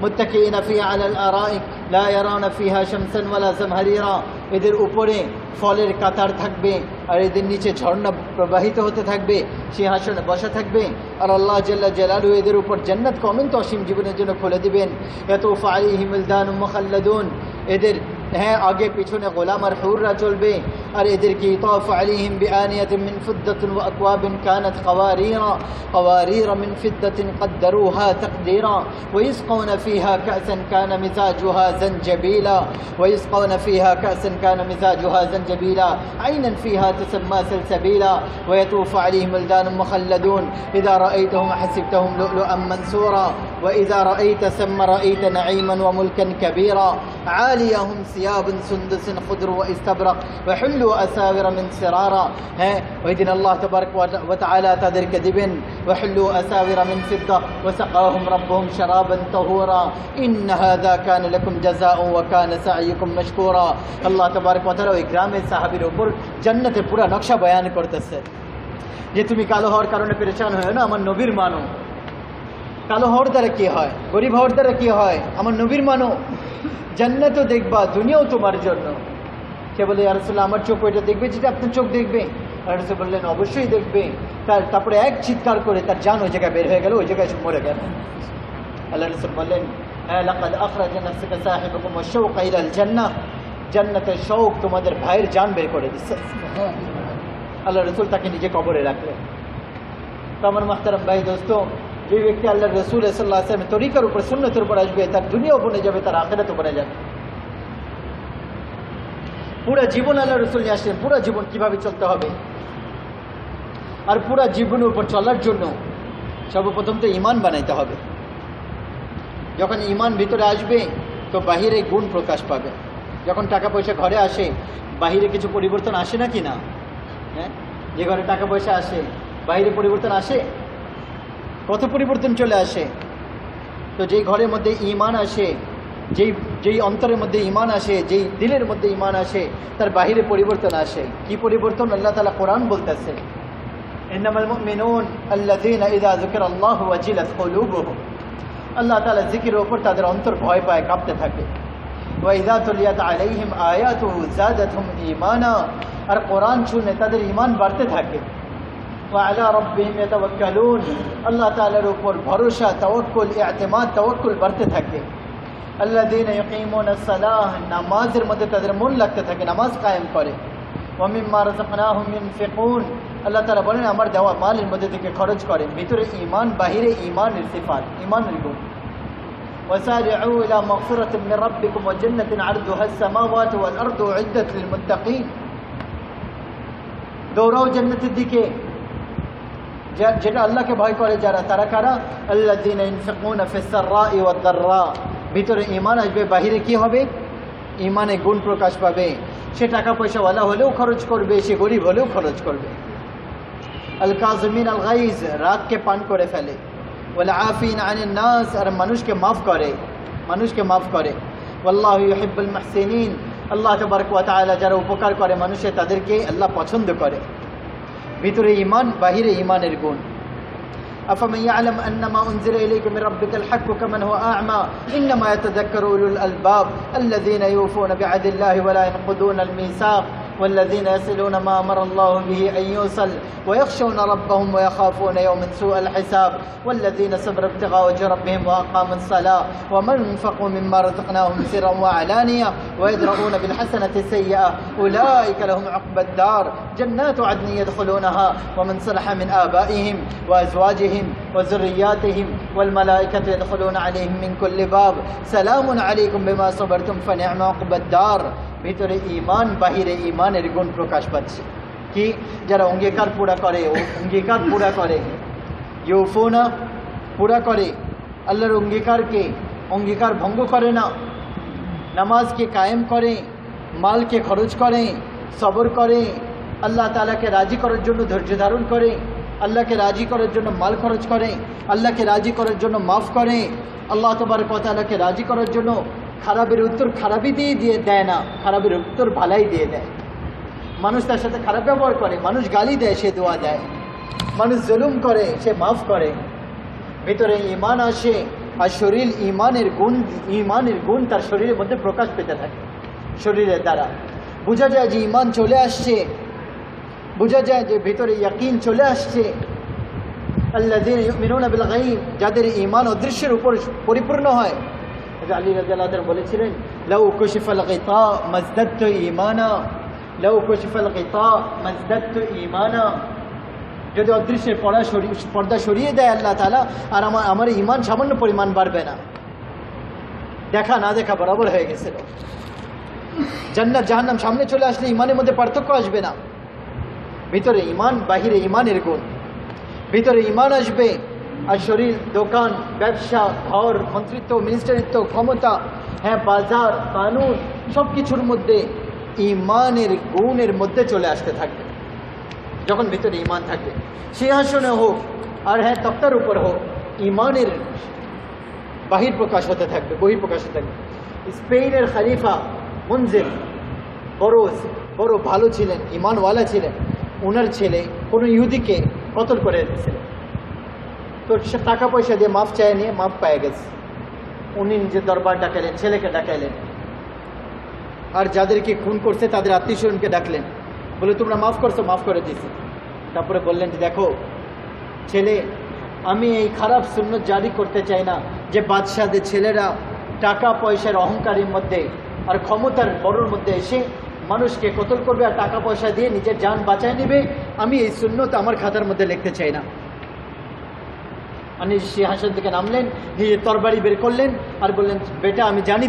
মুত্তাকিনা ফিহা আলাল আরাইক লা ইয়ারাউনা ফিহা শামসান ওয়ালা জামহারিরা, এদের উপরে ফলের কাতার থাকবে আর এদের নিচে ঝর্ণা প্রবাহিত হতে থাকবে, সিংহাসনে বসা থাকবে। আর আল্লাহ জাল্লা জালালুহু এদের উপর জান্নাতকে অনন্ত অসীম জীবনের জন্য খুলে দিবেন। ইয়াতুফু আলাইহিম উলদানুম মুখাল্লাদুন, এদের আগে পিছনে গোলাম আর হুররা চলবে, আর এদেরকে ইতাফু আলাইহিম বিআনিয়াতিন মিন ফিদ্দাতিন ওয়া আকওয়াবিন কানাত قوارير من فضة قدروها تقديرا ويسقون فيها كأسا كان مزاجها زنجبيلا عينا فيها تسمى سلسبيلا ويطوف عليهم ولدان مخلدون إذا رأيتهم حسبتهم لؤلؤا منثورا وإذا رأيت ثم رأيت نعيما وملكا كبيرا عاليهم ثياب سندس خضر واستبرق وحلوا أساور من سرارا وإذن الله تبارك وتعالى تدرك دبن وحلوا أساور من فضة وسقاهم ربهم شرابا طهورا إن هذا كان لكم جزاء وكان سعيكم مشكورا। আল্লাহ তাবারক ওয়া তাআলা ওই গ্রামের সাহাবীর উপর জান্নাতের পুরো নকশা বয়ান করতেছে যে তুমি কালো হওয়ার কারণে পেরেশান হয় না, আমার নবীর মানো। কালো হওয়ার দ্বারা কি হয়, গরিব হওয়ার দ্বারা কি হয়, আমার নবীর মানো, জান্নাতও দেখবা, দুনিয়াও তোমার জন্য। সে বলে ইয়া রাসূলুল্লাহ আমার চোখ ওইটা দেখবে যেটা আপনার চোখ দেখবে? আল্লাহ রাসূল বললেন অবশ্যই দেখবে। তারপরে এক চিৎকার করে তার জান ওই জায়গায় বের হয়ে গেল, ওই জায়গায় মরে গেল। আল্লাহ রাসূল বললেন লাকাদ আখরাজা নাফসাকা সাহিবুকুম ওয়াশ-শাওকা ইলাল জান্নাহ, জান্নাতের শৌক তোমাদের ভাইয়ের জান বের করে দিচ্ছে। আল্লাহ রাসূল তাকে নিজে কবরে রাখলেন। তো আমার মুহতারাম ভাই দোস্ত, যে ব্যক্তি আল্লাহ রাসূল সাল্লাল্লাহু আলাইহি ওয়াসাল্লামের তরিকার উপর, সুন্নতের উপর আসবে, তার দুনিয়াও বনে যাবে, তার আখিরাতও বনে যাবে। পুরো জীবন আল্লাহ রাসূল নিয়ে আসলেন, পুরো জীবন কিভাবে চলতে হবে। আর পুরো জীবনের উপর চলার জন্য সর্বপ্রথম তো ঈমান বানাইতে হবে। যখন ঈমান ভিতরে আসবে তো বাহিরে গুণ প্রকাশ পাবে। যখন টাকা পয়সা ঘরে আসে, বাহিরে কিছু পরিবর্তন আসে না কি না? যে ঘরে টাকা পয়সা আসে বাহিরে পরিবর্তন আসে, কত পরিবর্তন চলে আসে। তো যেই ঘরের মধ্যে ঈমান আসে, যেই অন্তরের মধ্যে ঈমান আসে, যেই দিলের মধ্যে ঈমান আসে, তার বাহিরে পরিবর্তন আসে। কি পরিবর্তন? আল্লাহ তাআলা কোরআন বলতেছে ইন্নামাল মুমিনুন আল্লাযীনা ইযা যুকিরাল্লাহু ওয়াজিলাত কুলুবুহুম, আল্লাহ তাআলা জিকিরের উপর তাদের অন্তর ভয় পায়, কাঁপতে থাকে। ওয়া ইযা তুলিয়াত আলাইহিম আয়াতুহু যাদাতহুম ঈমানা, আর কোরআন শুনে তাদের ঈমান বাড়তে থাকে। وعلى ربهم يتوكلون আল্লাহ তাআলার উপর ভরসা তাওয়াক্কুল ইতিমাদ তাওয়াক্কুল বাড়তে থাকে الذين يقيمون الصلاة নামাজের মধ্যে তাদের মন লাগতে থাকে নামাজ কায়েম করে ومما رزقناهم ينفقون আল্লাহ তাআলা বলেন আমার দেওয়া মালের মধ্যে থেকে খরচ করে ভিতরে ঈমান বাহিরে ঈমানের সিফাত ঈমানের গুণ وسارعوا إلى مغفرة من ربكم وجنة عرضها السماوات والأرض أعدت للمتقين দৌড়াও জান্নাতের দিকে যেটা আল্লাহকে ভয় করে যারা তারা কারা আল্লাযীনা ইনফিকুনা ফিস সাররাই ওয়াদ দাররা ভিতরে ঈমান আসবে বাহিরে কি হবে ঈমানে গুণ প্রকাশ পাবে সে টাকা পয়সা ওয়ালা হলেও খরচ করবে সে গরিব হলেও খরচ করবে আল কাযিমিন আল গাইজ রাগকে পান করে ফেলে ওয়াল আফিন আনিন নাস আর মানুষকে মাফ করে ওয়াল্লাহু ইউহিব্বুল মুহসিনিন আল্লাহ তাবারক ওয়া তাআলা যারা উপকার করে মানুষে তাদেরকে আল্লাহ পছন্দ করে ভিতরে ঈমান বাহিরে ঈমানের গুণ أفمن يعلم أن ما أنزل إليك من ربك الحق كمن هو أعمى إنما يتذكر أولو الألباب الذين يوفون بعهد الله ولا ينقضون الميثاق والذين يصلون ما أمر الله به أن يوصل ويخشون ربهم ويخافون يوما سوء الحساب والذين صبروا ابتغاء وجه ربهم وأقاموا الصلاة ومن أنفقوا مما رزقناهم سرا وعلانية ويدرؤون بالحسنة السيئة أولئك لهم عقبى الدار جنات عدن يدخلونها ومن صلح من آبائهم وأزواجهم وذرياتهم والملائكة يدخلون عليهم من كل باب سلام عليكم بما صبرتم فنعم عقبى الدار ভিতরে ঈমান বাহিরে ঈমানের গুণ প্রকাশ পাচ্ছে কি যারা অঙ্গীকার পুরা করে ইউফুনা পুরা করে আল্লাহর অঙ্গীকার ভঙ্গ করে না নামাজকে কায়েম করে মালকে খরচ করে সবর করে আল্লাহ তাআলাকে রাজি করার জন্য ধৈর্য ধারণ করে আল্লাহকে রাজি করার জন্য মাল খরচ করে আল্লাহকে রাজি করার জন্য মাফ করে আল্লাহ তাবারক ওয়া তাআলাকে রাজি করার জন্য খারাপের উত্তর খারাপই দিয়ে দেয় না খারাপের উত্তর ভালাই দিয়ে দেয় মানুষ তার সাথে খারাপ ব্যবহার করে মানুষ গালি দেয় সে দোয়া দেয় মানুষ জুলুম করে সে মাফ করে ভিতরে ঈমান আসে আর শরীর ঈমানের গুণ তার শরীরের মধ্যে প্রকাশ পেতে থাকে শরীরের দ্বারা বোঝা যায় যে ঈমান চলে আসছে বোঝা যায় যে ভিতরে ইয়াকিন চলে আসছে আল্লাযীনা ইউমিনুনা বিল গায়ব যাদের ঈমান অদৃশ্যের উপর পরিপূর্ণ হয় আলী রাদিয়াল্লাহু তাআলা বলেছিলেন লাউ কুশিফাল গিতা মাজদাদতু ঈমানা যদি অদৃশ্যের পর্দা সরিয়ে দেয় আল্লাহ তাআলা আর আমার ঈমান সামান্য পরিমাণ বাড়বে না দেখা না দেখা বরাবর হয়ে গেছিল জান্নাত জাহান্নাম সামনে চলে আসলে ঈমানের মধ্যে পার্থক্য আসবে না ভিতরে ঈমান বাহিরে ঈমানের গুণ ভিতরে ঈমান আসবে আর শরীর দোকান ব্যবসা ঘর মন্ত্রিত্ব মিনিস্টারিত্ব ক্ষমতা বাজার কানুন সব কিছুর মধ্যে ঈমানের গুণের মধ্যে চলে আসতে থাকবে যখন ভিতরে ঈমান থাকবে সিংহাসনে হোক আর তক্তার উপর হোক ঈমানের বহিঃপ্রকাশ হতে থাকবে স্পেনের খলিফা মুনজির বড় ভালো ছিলেন ঈমানওয়ালা ছিলেন ওনার ছেলে কোনো ইহুদিকে কতল করে দিয়েছিলেন তো সে টাকা পয়সা দিয়ে মাফ চায় নিয়ে মাফ পেয়ে গেছে উনি নিজের দরবার ডাকালেন ছেলেকে ডাকাইলেন আর যাদেরকে খুন করছে তাদের আত্মীয় স্বজনকে ডাকলেন বলে তোমরা মাফ করছো মাফ করে দিয়েছি তারপরে বললেন যে দেখো ছেলে আমি এই খারাপ সুন্নত জারি করতে চাই না যে বাদশাহদের ছেলেরা টাকা পয়সার অহংকারের মধ্যে আর ক্ষমতার বড়োর মধ্যে এসে মানুষকে কতল করবে আর টাকা পয়সা দিয়ে নিজের জান বাঁচায় নেবে আমি এই সুন্নত আমার খাতার মধ্যে লিখতে চাই না আনি সিংহাসন থেকে নামলেন নিজের তরবারি বের করলেন আর বললেন বেটা আমি জানি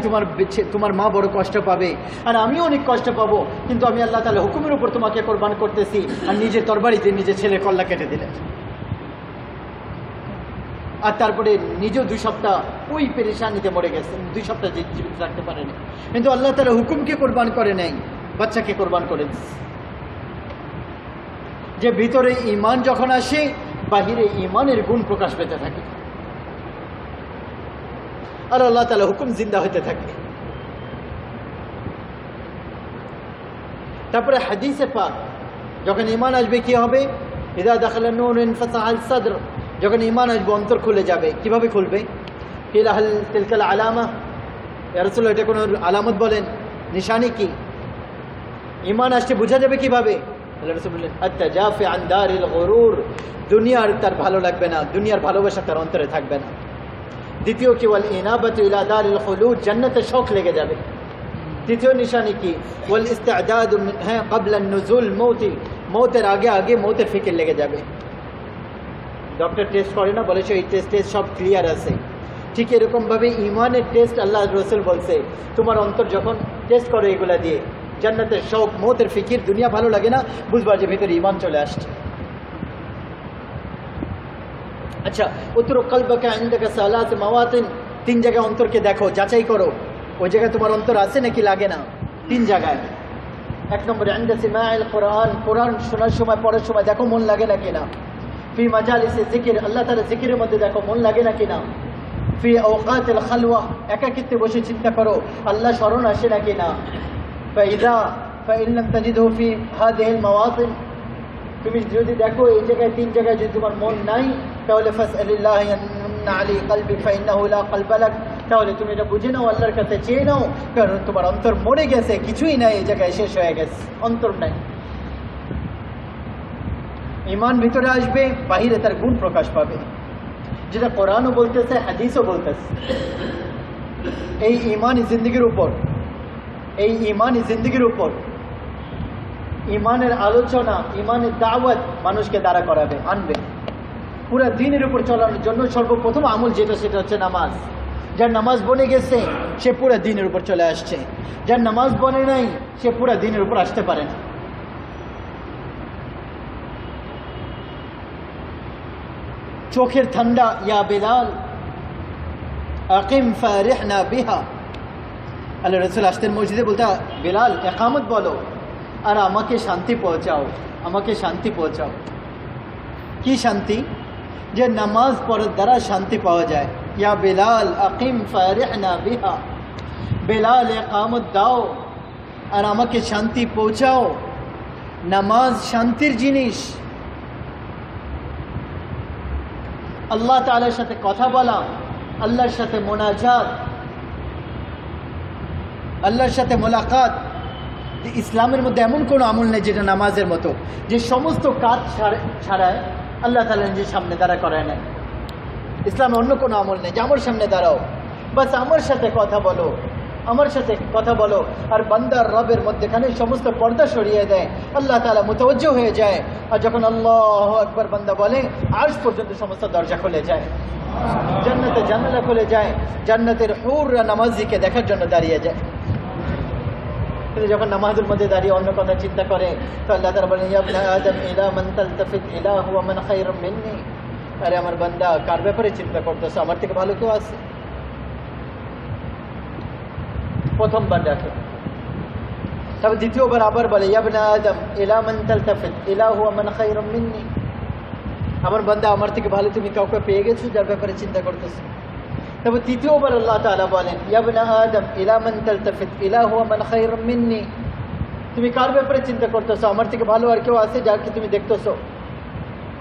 তোমার মা বড় কষ্ট পাবে আর আমিও অনেক কষ্ট পাবো কিন্তু আমি আল্লাহ তাআলার হুকুমের উপর তোমাকে কোরবান করতেছি আর নিজের তরবারিতে নিজের ছেলের কল্লা কেটে দিলেন আর তারপরে নিজেও 2 সপ্তাহ ওই পেরেশানিতে মরে গেছেন 2 সপ্তাহ জীবিত থাকতে পারেনি কিন্তু আল্লাহ তাআলা হুকুমকে কোরবান করে নাই বাচ্চাকে কোরবান করে দিচ্ছে যে ভিতরে ঈমান যখন আসে বাহিরে ঈমানের গুণ প্রকাশ পেতে থাকে আর আল্লাহ তাআলা হুকুম জিন্দা হতে থাকে তারপরে হাদিসে পাক যখন ঈমান আসবে কি হবে ইযা দাখালা নূর ইনফাসাল সাদর যখন ঈমান আসবে অন্তর খুলে যাবে কিভাবে খুলবে কিলা হাল তিলকাল আলামা ইয়া রাসূলুল্লাহ এটা কোন আলামত বলেন নিশানি কি ঈমান আসছে বোঝা যাবে কিভাবে আল্লাহ রাসূল বললেন আত-তাজাফি আন দারিল গুরুর, দুনিয়ার তার ভালো লাগবে না, দুনিয়ার ভালোবাসা তার অন্তরে থাকবে না। দ্বিতীয় কি ওয়াল ইনাবাতু ইলা দারিল খুলুদ, জান্নাতের শখ লেগে যাবে। তৃতীয় নিশানি কি ওয়াল ইস্তিআদাদু ক্বাবলা আন-নুজুল মৌতি, মৌতের আগে আগে মৌতের ফিকির লেগে যাবে। ডক্টর টেস্ট করে না, বলেছে এই টেস্টে সব ক্লিয়ার আছে। ঠিক এরকমভাবে ইমানের টেস্ট আল্লাহ রসুল বলছে, তোমার অন্তর যখন টেস্ট করে এগুলা দিয়ে, জান্নাতের শৌক, মৌতের ফিকির, দুনিয়া ভালো লাগে না, বুঝবার যে ভিতরে ইমান চলে আসছে। আচ্ছা, উতরুক কলবাকা ইনদাকা সালাত মাওয়াতিন, 3 জায়গায় অন্তরকে দেখো, যাচাই করো ওই জায়গায় তোমার অন্তর আছে নাকি লাগে না। 3 জায়গায়। 1 নম্বরে ইনদা সিমাইল কোরআন, কোরআন শোনার সময়, পড়ার সময় দেখো মন লাগে নাকি না। ফি মাজালিসে জিকির, আল্লাহ তাআলা জিকিরের মধ্যে দেখো মন লাগে নাকি না। ফি আওকাতিল খালওয়া, একাকিত্বে বসে চিন্তা করো আল্লাহ স্মরণ আসে নাকি না। ফাইন লাম তাজিদহু ফি হাযিহিল মাওয়াতিন, তুমি যদি দেখো এই জায়গায় 3 জায়গায় যদি তোমার মন নাই, তাহলে ফাসআলিল্লাহ ইয়ামনা আলী কলবি ফাইন্নাহু লা কলবা লাক, তাহলে তুমি এটা বুঝে নাও, আল্লাহর কাছে চেয়ে নাও, কারণ তোমার অন্তর মরে গেছে, কিছুই নাই এই জায়গায়, শেষ হয়ে গেছে, অন্তর নাই। ইমান ভিতরে আসবে, বাহিরে তার গুণ প্রকাশ পাবে, যেটা কোরআনও বলতেছে, হাদিসও বলতেছে। এই ইমানই জিন্দগির উপর, এই ইমানই জিন্দগির উপর ইমানের আলোচনা, ইমানের দাওয়াত মানুষকে দাঁড়া করাবে, আনবে। পুরা দিনের উপর চলানোর জন্য সর্বপ্রথম আমল যেটা, সেটা হচ্ছে নামাজ। যার নামাজ বনে গেছে সে পুরা দিনের উপর চলে আসছে, যার নামাজ বনে নাই সে পুরা দিনের উপর আসতে পারে না। চোখের ঠান্ডা, ইয়া বেলাল আকিম ফারিহনা বিহা, আল্লাহ রাসূল আসতেন মসজিদে, বলতে বেলাল ইকামত বলো আর আমাকে শান্তি পৌঁছাও, আমাকে শান্তি পৌঁছাও। কি শান্তি? যে নামাজ পড়ার দ্বারা শান্তি পাওয়া যায়। ইয়া বেলাল আকিম ফারিহনা বিহা, বেলাল ইকামত দাও আর আমাকে শান্তি পৌঁছাও। নামাজ শান্তির জিনিস। আল্লাহ তাআলার সাথে কথা বলা, আল্লাহর সাথে মোনাজাত, আল্লাহর সাথে মোলাকাত। ইসলামের মধ্যে এমন কোনো আমল নেই যেটা নামাজের মতো, যে সমস্ত কাজ ছাড়ায় আল্লাহ তাআলা নিজের সামনে দাঁড়া করায় নাই। ইসলামে অন্য কোনো আমল নেই যে আমার সামনে দাঁড়াও, বাস আমার সাথে কথা বলো, আমার সাথে কথা বলো। আর বান্দার রবের মধ্যেখানে সমস্ত পর্দা সরিয়ে দেয়, আল্লাহ তাআলা মুতাওয়াজ্জহ হয়ে যায়। আর যখন আল্লাহু আকবার বান্দা বলে, আরশ পর্যন্ত সমস্ত দরজা খুলে যায়, জান্নাতের জানালা খুলে যায়, জান্নাতের হুররা নামাজিকে দেখার জন্য দাঁড়িয়ে যায়। কিন্তু যখন নামাজের মধ্যে দাঁড়িয়ে অন্য কথা চিন্তা করে, তো আল্লাহ তাআলা বলেন, ইয়া ইবনা আদম ইলা মান তালতাফিত ইলা হুয়া মান খায়রুম মিন্নি, আরে আমার বান্দা কার ব্যাপারে চিন্তা করতেছো, আমার থেকে ভালো কেউ আছে? প্রথমবার ডাকে, তবে দ্বিতীয়বার আবার বলে, ইয়া ইবনা আদম ইলা মান তালতাফিত ইলা হুয়া মান খায়রুম মিন্নি, আমার বান্দা আমার থেকে ভালো তুমি কাউকে পেয়ে গেছো যার ব্যাপারে চিন্তা করতেছো। তবে তৃতীয়বার আল্লাহ তাআলা বলেন, ইয়া ইবনা আদম ইলা মান তালতাফিত ইলা হুয়া মান খায়রুম মিন্নি, তুমি কার ব্যাপারে চিন্তা করতেছো, আমার থেকে ভালো আর কেউ আছে যাকে তুমি দেখতেছো?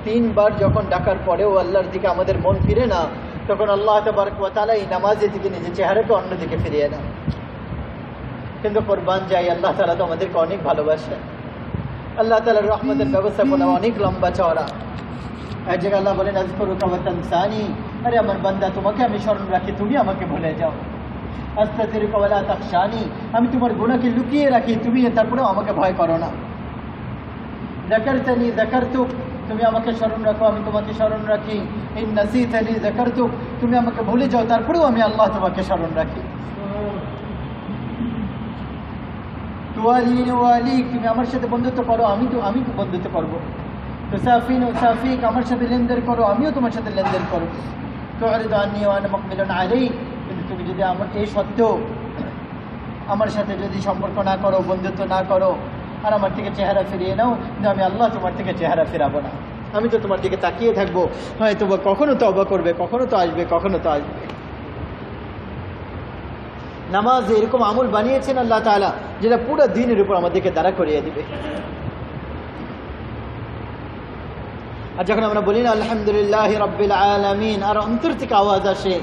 3 বার যখন ডাকার পরেও আল্লাহর দিকে আমাদের মন ফিরে না, তখন আল্লাহ তাবারক ওয়া তাআলা এই নামাজের দিকে নিজের চেহারাকে অন্যদিকে ফিরিয়ে না। কিন্তু কোরবান যাই, আল্লাহ তাআলা তো আমাদেরকে অনেক ভালোবাসেন। আল্লাহ তাআলার রহমতের ব্যবস্থাপনা অনেক লম্বা চওড়া। এক জায়গায় আল্লাহ বলেন, আযকুরুকা ওয়া তানসানি, আরে আমার বান্দা তোমাকে আমি স্মরণ রাখি, তুমি আমাকে ভুলে যাও। আস্তাগফিরুকা ওয়া লা তাখশানি, আমি তোমার গুনাহকে লুকিয়ে রাখি, তুমি তারপরেও আমাকে ভয় করো না। যাকারতানি যাকারতুক, তুমি আমাকে স্মরণ রাখো, আমি তোমাকে স্মরণ রাখি। ইন নাসিতানি যাকারতুক, তুমি আমাকে ভুলে যাও, তারপরেও আমি আল্লাহ তোমাকে স্মরণ রাখি। তুওয়ালিনি ওয়ালিক, তুমি আমার সাথে বন্ধুত্ব করো, আমি বন্ধুত্ব করবো। তুসাফিন উসাফিক, আমার সাথে লেনদেন করো, আমিও তোমার সাথে লেনদেন করবো। তুরিদু আন্নী ওয়া আনা মুকবিলুন আলাইক, কিন্তু তুমি যদি আমার এই সত্ত্বেও আমার সাথে যদি সম্পর্ক না করো, বন্ধুত্ব না করো, আর আমার থেকে চেহারা ফিরিয়ে নাও, কিন্তু আমি আল্লাহ তোমার থেকে চেহারা ফিরাবো না, আমি তো তোমার দিকে তাকিয়ে থাকবো। হয়তো কখনো তওবা করবে, কখনো তো আসবে, কখনো তো আসবে। নামাজ এরকম আমল বানিয়েছেন আল্লাহ তাআলা, যেটা পুরো দিনের উপর আমাদেরকে দাঁড়া করিয়ে দিবে। আর যখন আমরা বলি না আলহামদুলিল্লাহি রাব্বিল আলামিন, আর অন্তর থেকে আওয়াজ আসে,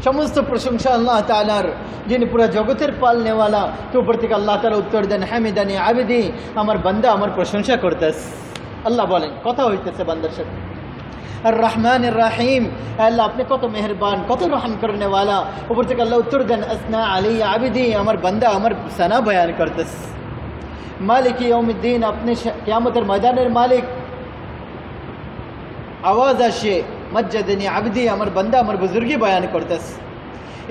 সমস্ত প্রশংসা আল্লাহ তাআলার, যিনি পুরো জগতের পালনেওয়ালা। তো উপর থেকে আল্লাহ তাআলা উত্তর দেন, হামিদানি আবিদি, আমার বান্দা আমার প্রশংসা করতেছে। আল্লাহ বলেন, কথা হইতেছে বান্দার সাথে। আর রহমান রাহিম, আল্লাহ আপনি কত মেহেরবান, কত রহম করনেওয়ালা। উপর থেকে আল্লাহ উত্তর দেন, আসনা আলী আবিদি, আমার বান্দা আমার সানা বয়ান করতেছে। মালিক ইয়াউমিদ্দিন, আপনি কিয়ামতের ময়দানের মালিক। আওয়াজ আসে, মজ্জাদানি আবদি, আমার বান্দা আমার বুজুর্গি বয়ান করতেছে।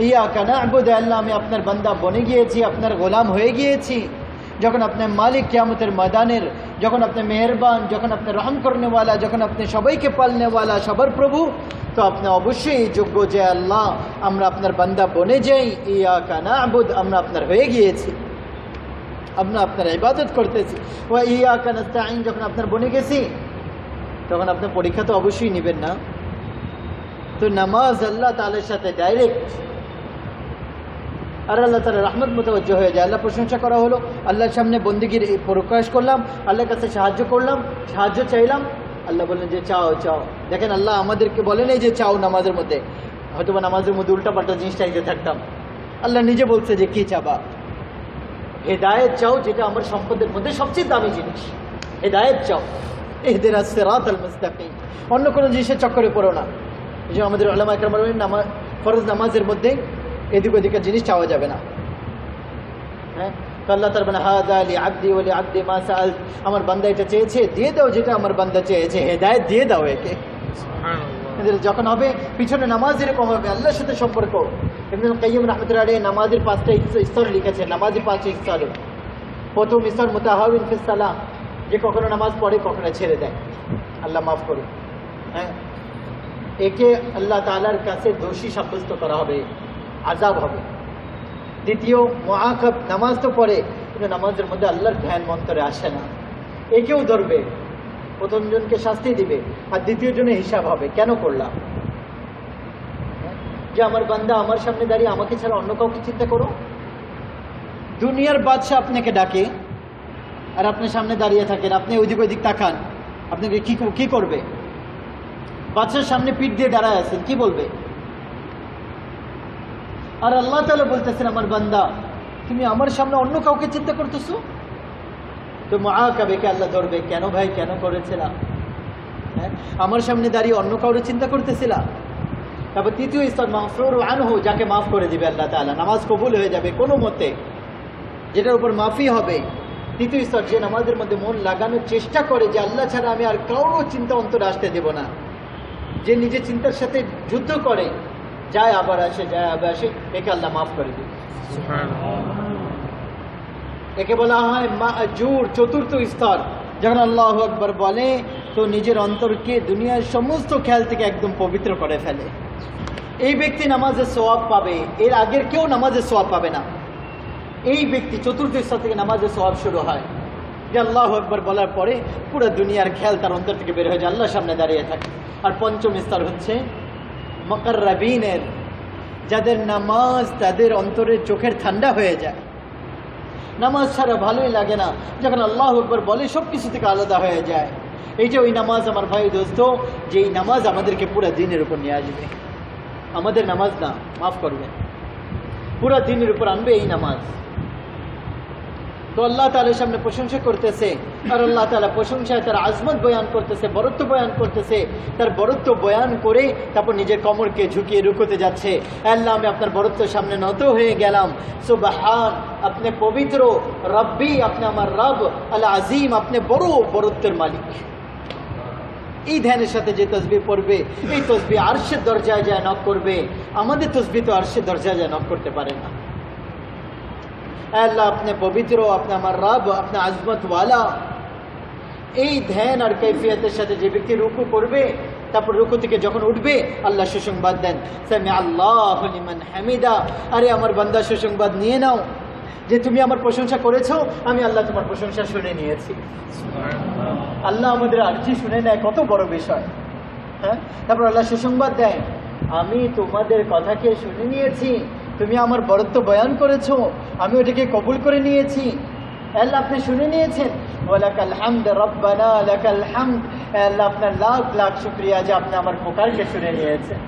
ইয়াকা না'বুদু, আল্লাহ আমি আপনার বান্দা বনে গিয়েছি, আপনার গোলাম হয়ে গিয়েছি। যখন আপনি মালিক কিয়ামতের ময়দানের, যখন আপনি মেহেরবান, যখন আপনি রহম করনেওয়ালা, যখন আপনি সবাইকে পালনেওয়ালা, সবার প্রভু, তো আপনি অবশ্যই যোগ্য যে আল্লাহ আমরা আপনার বান্দা বনে যাই। ইয়াকা না'বুদু, আমরা আপনার হয়ে গিয়েছি, আমরা আপনার ইবাদত করতেছি। ওয়া ইয়াকা নাস্তাঈন, যখন আপনার বনে গেছি তখন আপনার পরীক্ষা তো অবশ্যই নেবেন না। তো নামাজ আল্লাহ তাআলার সাথে ডাইরেক্ট, আর আল্লাহ তাআলার রহমত মুতাওয়াজ্জহ হয়ে যায়। আল্লাহ প্রশংসা করা হলো, আল্লাহর সামনে বন্দেগীর প্রকাশ করলাম, আল্লাহর কাছে সাহায্য করলাম, সাহায্য চাইলাম। আল্লাহ বললেন যে চাও চাও। দেখেন আল্লাহ আমাদেরকে বলেন এই যে চাও নামাজের মধ্যে, হয়তো বা নামাজের মধ্যে উল্টাপাল্টা জিনিস চাইতে থাকতাম। আল্লাহ নিজে বলছে যে কি চাবা, হেদায়েত চাও, যেটা আমার সম্পদের মধ্যে সবচেয়ে দামি জিনিস। হেদায়েত চাও, ইহদিনাস সিরাতাল মুস্তাকিম। অন্য কোনো জিনিসের চক্করে পড়ো না। এই যে আমাদের উলামা ইকরাম বলেন, ফরজ নামাজের মধ্যে এদিক ওদিকের জিনিস চাওয়া যাবে না। হ্যাঁ, তো আল্লাহ তাআলা বলেন, হাযা লি আবদি ওয়া লি আবদি মা সাআল, আমার বান্দা এটা চেয়েছে, দিয়ে দাও যেটা আমার বান্দা চেয়েছে। হেদায়েত দিয়ে দাও একে। সুবহানাল্লাহ। যখন হবে পিছনে নামাজ এরকম হবে, আল্লাহর সাথে সম্পর্ক। ইবনুল কাইয়্যিম রাহমাতুল্লাহ আলাইহি নামাজের 5টা স্তর লিখেছেন। নামাজের 5টা স্তর। প্রথম স্তর মুতাহাউইন ফিস সালাহ, যে কখনো নামাজ পড়ে কখনো ছেড়ে দেয়, আল্লাহ মাফ করুন। হ্যাঁ, একে আল্লাহ তাআলার কাছে দোষী সাব্যস্ত করা হবে, আযাব হবে। দ্বিতীয় মুআকাব, নামাজ তো পড়ে কিন্তু নামাজের মধ্যে আল্লাহর ধ্যান মন্তরে আসে না, একেও ধরবে, প্রথম জনকে শাস্তি দিবে, আর দ্বিতীয় জনে হিসাব হবে, কেন করলাম। যে আমার বান্দা আমার সামনে দাঁড়িয়ে আমাকে ছাড়া অন্য কাউকে চিন্তা করো। দুনিয়ার বাদশা আপনাকে ডাকে আর আপনি সামনে দাঁড়িয়ে থাকেন, আপনি ওইদিক ওইদিক তাকান, আপনাকে কি করবে? বাদশার সামনে পিঠ দিয়ে দাঁড়ায় আছেন, কি বলবে? আর আল্লাহ তাআলা বলতেছেন, আমার বান্দা তুমি আমার সামনে অন্য কাউকে চিন্তা করতেছো। তো মুআকাবাকে আল্লাহ ধরবে, কেন ভাই, কেন করেছিলাম? হ্যাঁ, আমার সামনে দাঁড়িয়ে অন্য কাউরে চিন্তা করতেছিলাম। তারপর তৃতীয় স্তর মাগফুরু আনহু, যাকে মাফ করে দিবে আল্লাহ তাআলা, নামাজ কবুল হয়ে যাবে কোনো মতে, যেটার উপর মাফি হবে। তৃতীয় স্তর, যে নামাজের মধ্যে মন লাগানোর চেষ্টা করে যে আল্লাহ ছাড়া আমি আর কারো চিন্তা অন্তরে আসতে দেব না, যে নিজের চিন্তার সাথে যুদ্ধ করে, যায় আবার আসে, যায় আবার আসে, একে আল্লাহ মাফ করে দিবে। একে বলা হয় মা'জুর, চতুর্থ স্তর। যখন আল্লাহু আকবার বলে তো নিজের অন্তরকে দুনিয়ার সমস্ত খেয়াল থেকে একদম পবিত্র করে ফেলে। এই ব্যক্তি নামাজের সওয়াব পাবে, এর আগের কেউ নামাজের সওয়াব পাবে না। এই ব্যক্তি চতুর্থ স্তর থেকে নামাজের সওয়াব শুরু হয়, যে আল্লাহু আকবার বলার পরে পুরো দুনিয়ার খেয়াল তার অন্তর থেকে বের হয়ে যায়, আল্লাহর সামনে দাঁড়িয়ে থাকে। আর পঞ্চম স্তর হচ্ছে মুকাররাবিনের, যাদের নামাজ তাদের অন্তরের চোখের ঠান্ডা হয়ে যায়, নামাজ ছাড়া ভালোই লাগে না, যখন আল্লাহু আকবার বলে সব কিছু থেকে আলাদা হয়ে যায়। এই যে ওই নামাজ আমার ভাই দোস্ত, যে এই নামাজ আমাদেরকে পুরো দিনের উপর নিয়ে আসবে। আমাদের নামাজ না, মাফ করবে, পুরো দিনের উপর আনবে এই নামাজ। তো আল্লাহ তাআলার সামনে প্রশংসা করতেছে, আর আল্লাহ তাআলা প্রশংসায় তার আজমত বয়ান করতেছে, বরত্ব বয়ান করতেছে। তার বরত্ব বয়ান করে তারপর নিজের কোমরকে ঝুঁকিয়ে রুকুতে যাচ্ছে। আল্লাহ আমি আপনার বরত্বের সামনে নত হয়ে গেলাম। সুবহান, আপনি পবিত্র, রব্বি, আপনি আমার রব, আল আজিম, আপনি বড় বরত্বের মালিক। এই ধ্যানের সাথে যে তসবিহ পড়বে, এই তসবিহ আরশের দরজায় যায় নক করবে। আমাদের তসবিহ তো আরশের দরজায় যায় নক করতে পারে না। আল্লাহ আপনি পবিত্র, আপনি আমার রব, আপনি আজমত ওয়ালা। এই ধ্যান আর কৈফিয়তের সাথে যে ব্যক্তি রুকু করবে, তারপর রুকু থেকে যখন উঠবে আল্লাহ সুসংবাদ দেন, সামি আল্লাহু লিমান হামিদা, আরে আমার বান্দা সুসংবাদ নিয়ে নাও যে তুমি আমার প্রশংসা করেছো, আমি আল্লাহ তোমার প্রশংসা শুনে নিয়েছি। আল্লাহ আমাদের আরজি শুনে নেয়, কত বড় বিষয়। হ্যাঁ, তারপর আল্লাহ সুসংবাদ দেয়, আমি তোমাদের কথাকে শুনে নিয়েছি, তুমি আমার বরত্ব বয়ান করেছো, আমি ওটাকে কবুল করে নিয়েছি। আল্লাহ আপনি শুনে নিয়েছেন, ওয়ালাকাল হামদ রব্বানা লাকাল হামদ। আল্লাহ আপনার লাখ লাখ শুকরিয়া যে আপনি আমার পুকারকে শুনে নিয়েছেন।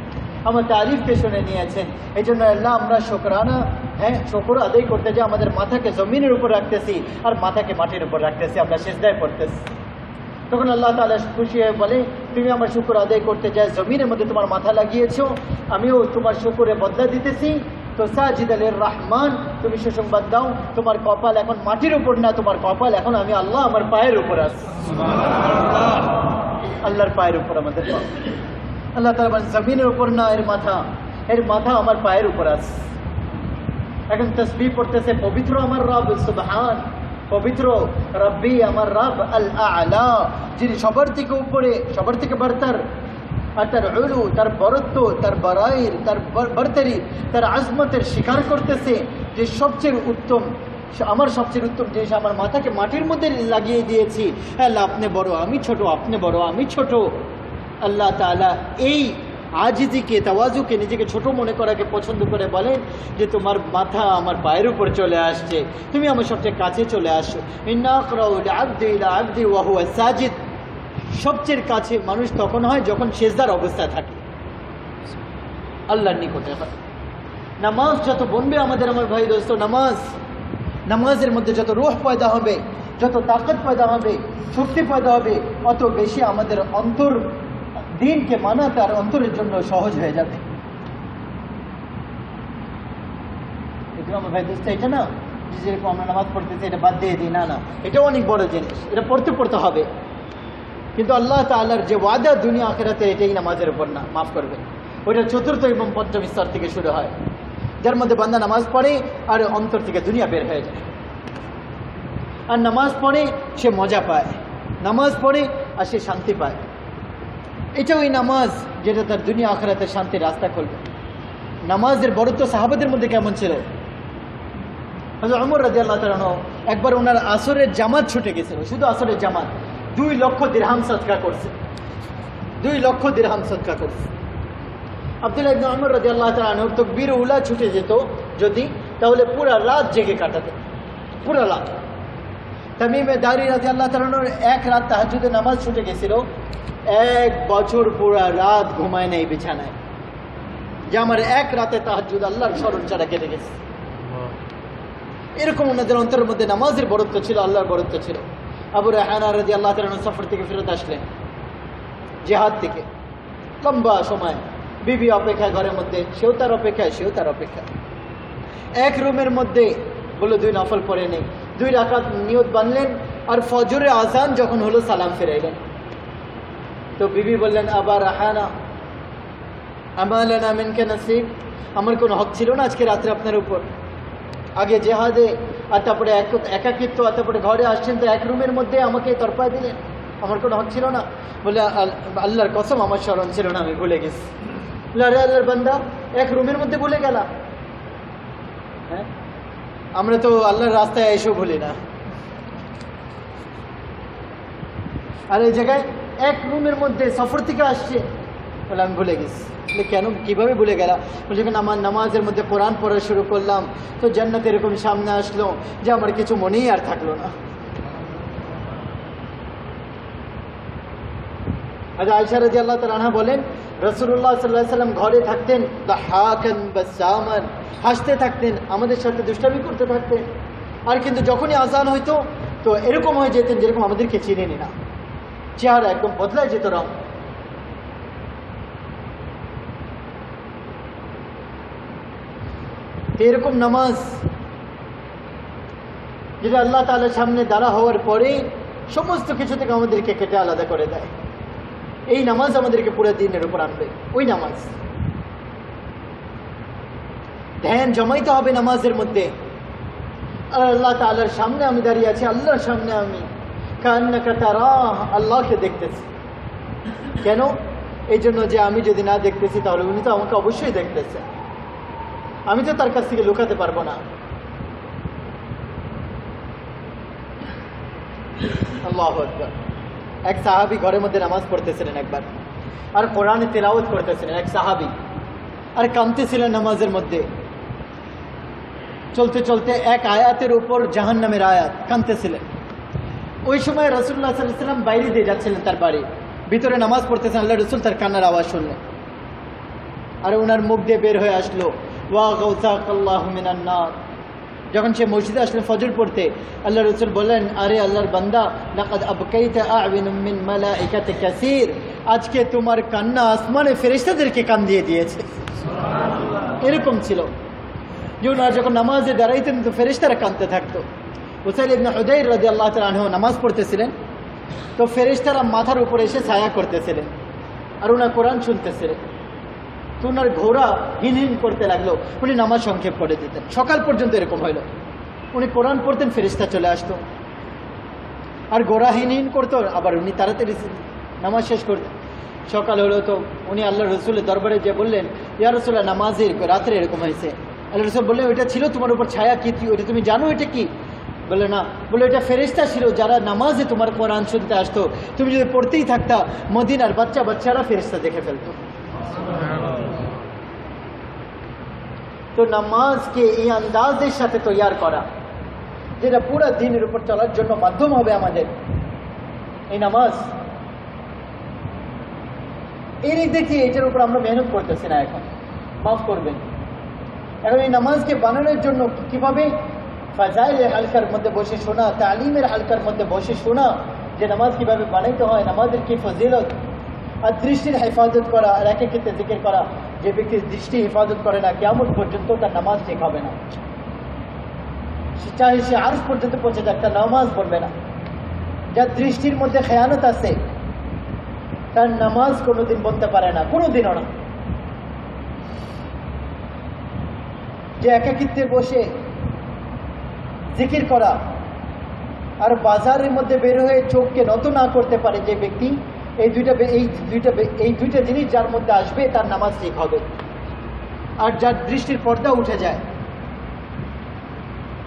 আমার তারিফকে শুনে নিয়েছেন। এই জন্য আল্লাহ আমরা শুকরানা, হ্যাঁ, শুকর আদায় করতে যে আমাদের মাথাকে জমিনের উপর রাখতেছি আর মাথাকে মাটির উপর রাখতেছি, আমরা সিজদায় পড়তেছি। তখন আল্লাহ তাআলা খুশি হয়ে বলে, তুমি আমার শুকর আদায় করতে যাই, জমিনের মধ্যে তোমার মাথা লাগিয়েছো, আমিও তোমার শুকরে বদলা দিতেছি। তো সাজিদ আলির রহমান, তুমি সুসংবাদ দাও, তোমার কপাল এখন মাটির উপর না, তোমার কপাল এখন আমি আল্লাহ আমার পায়ের উপর আছে। আল্লাহর পায়ের উপর আমাদের আল্লাহ তাআলা বলেন জমিনের উপর না, এর মাথা আমার পায়ের উপর আছে। এখন তাসবিহ পড়তেছে, পবিত্র আমার রব, সুবহান, পবিত্র রব্বি আমার রব আল আ'লা, যিনি সবার থেকে উপরে, সবার থেকে বরতর, আর তার উলু, তার বরত্ব, তার বড়াইর, তার বরতরি, তার আজমতের স্বীকার করতেছে যে সবচেয়ে উত্তম, আমার সবচেয়ে উত্তম জিনিস আমার মাথাকে মাটির মধ্যে লাগিয়ে দিয়েছি। আল্লাহ আপনি বড়, আমি ছোট, আপনি বড়, আমি ছোট। আল্লাহ তাআলা এই আজিজিকে, তাওয়াজুকে, নিজেকে ছোট মনে করাকে পছন্দ করে বলেন যে তোমার মাথা আমার পায়ের উপর চলে আসছে, তুমি আমার সবচেয়ে কাছে চলে আসো। ইন্না আকরাউ লিআবদি ইলা আবদি ওয়া হুয়া সাজিদ, সবচেয়ে কাছে মানুষ তখন হয় যখন সেজদার অবস্থায় থাকে, আল্লাহর নিকটে হয়। নামাজ যত বনবে আমাদের, আমার ভাই দোস্ত, নামাজের মধ্যে যত রূহ পয়দা হবে, যত তাকত পয়দা হবে, শক্তি পয়দা হবে, অত বেশি আমাদের অন্তর দিনকে মানা তার অন্তরের জন্য সহজ হয়ে যাবে। আমার ভাই দোস্ত, এটা না যেরকম আমরা নামাজ পড়তেছি এটা বাদ দিয়ে দিই, না, এটাও অনেক বড় জিনিস, এটা পড়তে হবে। কিন্তু আল্লাহ তাআলার যে ওয়াদা দুনিয়া আখিরাতে, এটাই নামাজের উপর না, মাফ করবেন, ওইটা চতুর্থ এবং পঞ্চম স্তর থেকে শুরু হয়, যার মধ্যে বান্দা নামাজ পড়ে আর অন্তর থেকে দুনিয়া বের হয়ে যায়। আর নামাজ পড়ে সে মজা পায়, নামাজ পড়ে আর সে শান্তি পায়। এটা ওই নামাজ যেটা তার দুনিয়া আখিরাতে শান্তির রাস্তা খুলবে। নামাজের বড়ত্ব সাহাবাদের মধ্যে কেমন ছিল? হযরত ওমর রাদিয়াল্লাহু তাআলা আনহু একবার ওনার আসরের জামাত ছুটে গেছিল, শুধু আসরের জামাত, 2 লক্ষ দিরহাম সদকা করছে, 2 লক্ষ দিরহাম সদকা করছে। আব্দুল্লাহ ইবনে ওমর রাদিয়াল্লাহু তাআলা আনহু তাকবীর উলা ছুটে যেত যদি, তাহলে পুরো রাত জেগে কাটাতেন, পুরো রাত। তামিম দারি রাদিয়াল্লাহু তাআলা আনহু এক রাত তাহাজ্জুদের নামাজ ছুটে গেছিল, 1 বছর পুরো রাত ঘুমায় নাই বিছানায়, যে আমার এক রাতে তাহাজ্জুদ আল্লাহর স্মরণ ছাড়া কেটে গেছে। এরকম ওনাদের অন্তরের মধ্যে নামাজের বরত্ব ছিল, আল্লাহর বরত্ব ছিল। আবু রায়হানা রাদিয়াল্লাহু তাআলা আনহু সফর থেকে ফেরত আসলেন, জিহাদ থেকে, লম্বা সময় বিবি অপেক্ষা ঘরের মধ্যে, সেও তার অপেক্ষা। এক রুমের মধ্যে বললো 2 নফল পড়ে নেই, 2 রাকাত নিয়ত বাঁধলেন, আর ফজরের আজান যখন হলো সালাম ফিরাইলেন। তো বিবি বললেন, আবা রায়হানা আমা লানা মিনকা নসিব, আমার কোনো হক ছিল না আজকে রাত্রে আপনার উপর? আগে জেহাদে, আর তারপরে একাকিত্ব, আর তারপরে ঘরে আসছেন, তো এক রুমের মধ্যে আমাকে তরপায় দিলেন, আমার কোনো হক ছিল না? বলে, আল্লাহর কসম আমার স্মরণ ছিল না, আমি ভুলে গেছি। আল্লাহর বান্দা, এক রুমের মধ্যে ভুলে গেলা? হ্যাঁ, আমরা তো আল্লাহর রাস্তায় এসেও ভুলি না। আর এই জায়গায় এক রুমের মধ্যে সফর থেকে আসছে, বলে আমি ভুলে গেছি। কেন, কিভাবে ভুলে গেলা? বলে, যখন আমার নামাজের মধ্যে কোরআন পড়া শুরু করলাম, তো জান্নাত এরকম সামনে আসলো যে আমার কিছু মনেই আর থাকলো না। আচ্ছা, আয়েশা রাদিয়াল্লাহু তাআলা আনহা বলেন, রাসূলুল্লাহ সাল্লাল্লাহু আলাইহি ওয়াসাল্লাম ঘরে থাকতেন দাহাকান বাসামান, হাসতে থাকতেন, আমাদের সাথে দুষ্টামি করতে থাকতেন। আর কিন্তু যখনই আজান হইতো তো এরকম হয়ে যেতেন যেরকম আমাদেরকে চিনেনি না, চেহারা একদম বদলায় যেত রং। এরকম নামাজ যেটা আল্লাহ তাআলার সামনে দাঁড়া হওয়ার পরে সমস্ত কিছু থেকে আমাদেরকে কেটে আলাদা করে দেয়, এই নামাজ আমাদেরকে পুরো দিনের উপর আনবে। ওই নামাজ ধ্যান জমাইতে হবে নামাজের মধ্যে। আর আল্লাহ তাআলার সামনে আমি দাঁড়িয়ে আছি, আল্লাহর সামনে আমি কান্নাকা তারাহ, আল্লাহকে দেখতেছি। কেন? এই জন্য যে আমি যদি না দেখতেছি তাহলে উনি তো আমাকে অবশ্যই দেখতেছে, আমি তো তার কাছ থেকে লুকাতে পারবো না। আল্লাহু আকবার। এক সাহাবী ঘরের মধ্যে নামাজ পড়তেছিলেন একবার, আর কোরআনে তেলাওয়াত করতেছিলেন এক সাহাবী, আর কাঁদতেছিলেন নামাজের মধ্যে। চলতে চলতে এক আয়াতের উপর জাহান্নামের আয়াত, কাঁদতেছিলেন। ওই সময় রাসূলুল্লাহ সাল্লাল্লাহু আলাইহি ওয়াসাল্লাম বাইরে দিয়ে যাচ্ছিলেন তার বাড়ি, ভিতরে নামাজ পড়তেছেন। আল্লাহ রাসূল তার কান্নার আওয়াজ শুনলেন। আর ওনার মুখ দিয়ে বের হয়ে আসলো ওয়া গাউসাকাল্লাহু মিনান নার। যখন সে মসজিদে আসলেন ফজর পড়তে, আল্লাহ রসুল বললেন, আরে আল্লাহর বান্দা, লাকাদ আবকাইতা আ'য়ুনুম মিন মালাইকাতি কাসীর, আজকে তোমার কান্না আসমানে ফেরেশতাদেরকে কান দিয়ে দিয়েছে। এরকম ছিল যে ওনারা যখন নামাজে দাঁড়াইতেন তো ফেরেশতারা কাঁদতে থাকতো। উসাইদ ইবনে হুদাইর রাদিয়াল্লাহু তাআলা আনহু নামাজ পড়তেছিলেন, তো ফেরেশতারা মাথার উপরে এসে ছায়া করতেছিলেন আর ওনার কোরআন শুনতেছিলেন। তো ওনার ঘোড়া হিনহিন করতে লাগলো, উনি নামাজ সংক্ষেপ করে দিতেন। সকাল পর্যন্ত এরকম হইল, উনি কোরআন পড়তেন, ফেরেশতা চলে আসতো, আর ঘোড়া হিনহিন করতো, আবার উনি তাড়াতাড়ি নামাজ শেষ করতেন। সকাল হলো তো উনি আল্লাহ রসুলের দরবারে যে বললেন, ইয়া রাসূলুল্লাহ, নামাজের রাত্রে এরকম হয়েছে। আল্লাহ রসুল বললেন, ওইটা ছিল তোমার উপর ছায়া, কি ওইটা তুমি জানো এটা কি? বলে না। বলে এটা ফেরেশতা ছিল যারা নামাজে তোমার কোরআন শুনতে আসতো, তুমি যদি পড়তেই থাকতা মদিনার বাচ্চারা ফেরেশতা দেখে ফেলতো। তো নামাজকে এই আন্দাজের সাথে তৈয়ার করা, যেটা পুরা দিনের উপর চলার জন্য মাধ্যম হবে আমাদের এই নামাজ, এর দেখি এটার উপর আমরা মেহনত করতেছি না। এখন মাফ করবেন, এখন এই নামাজকে বানানোর জন্য কিভাবে ফাজাইলের হালকার মধ্যে বসে শোনা, তালিমের হালকার মধ্যে বসে শোনা যে নামাজ কিভাবে বানাইতে হয়, নামাজের কি ফজিলত, আর দৃষ্টির হেফাজত করা, আর একে ক্ষেত্রে জিকির করা। যে ব্যক্তি দৃষ্টি হেফাজত করে না, কিয়ামত পর্যন্ত তার নামাজ ঠিক হবে না। চাহে সে আরশ পর্যন্ত পৌঁছে যাক, তার নামাজ পড়বে না। যার দৃষ্টির মধ্যে খেয়ানত আছে, তার নামাজ কোনোদিন বলতে পারে না, কোনোদিনও না। যে একাকিত্বে বসে জিকির করা আর বাজারের মধ্যে বের হয়ে চোখকে নত না করতে পারে যে ব্যক্তি, এই দুইটা জিনিস যার মধ্যে আসবে তার নামাজ ঠিক হবে। আর যার দৃষ্টির পর্দা উঠে যায়,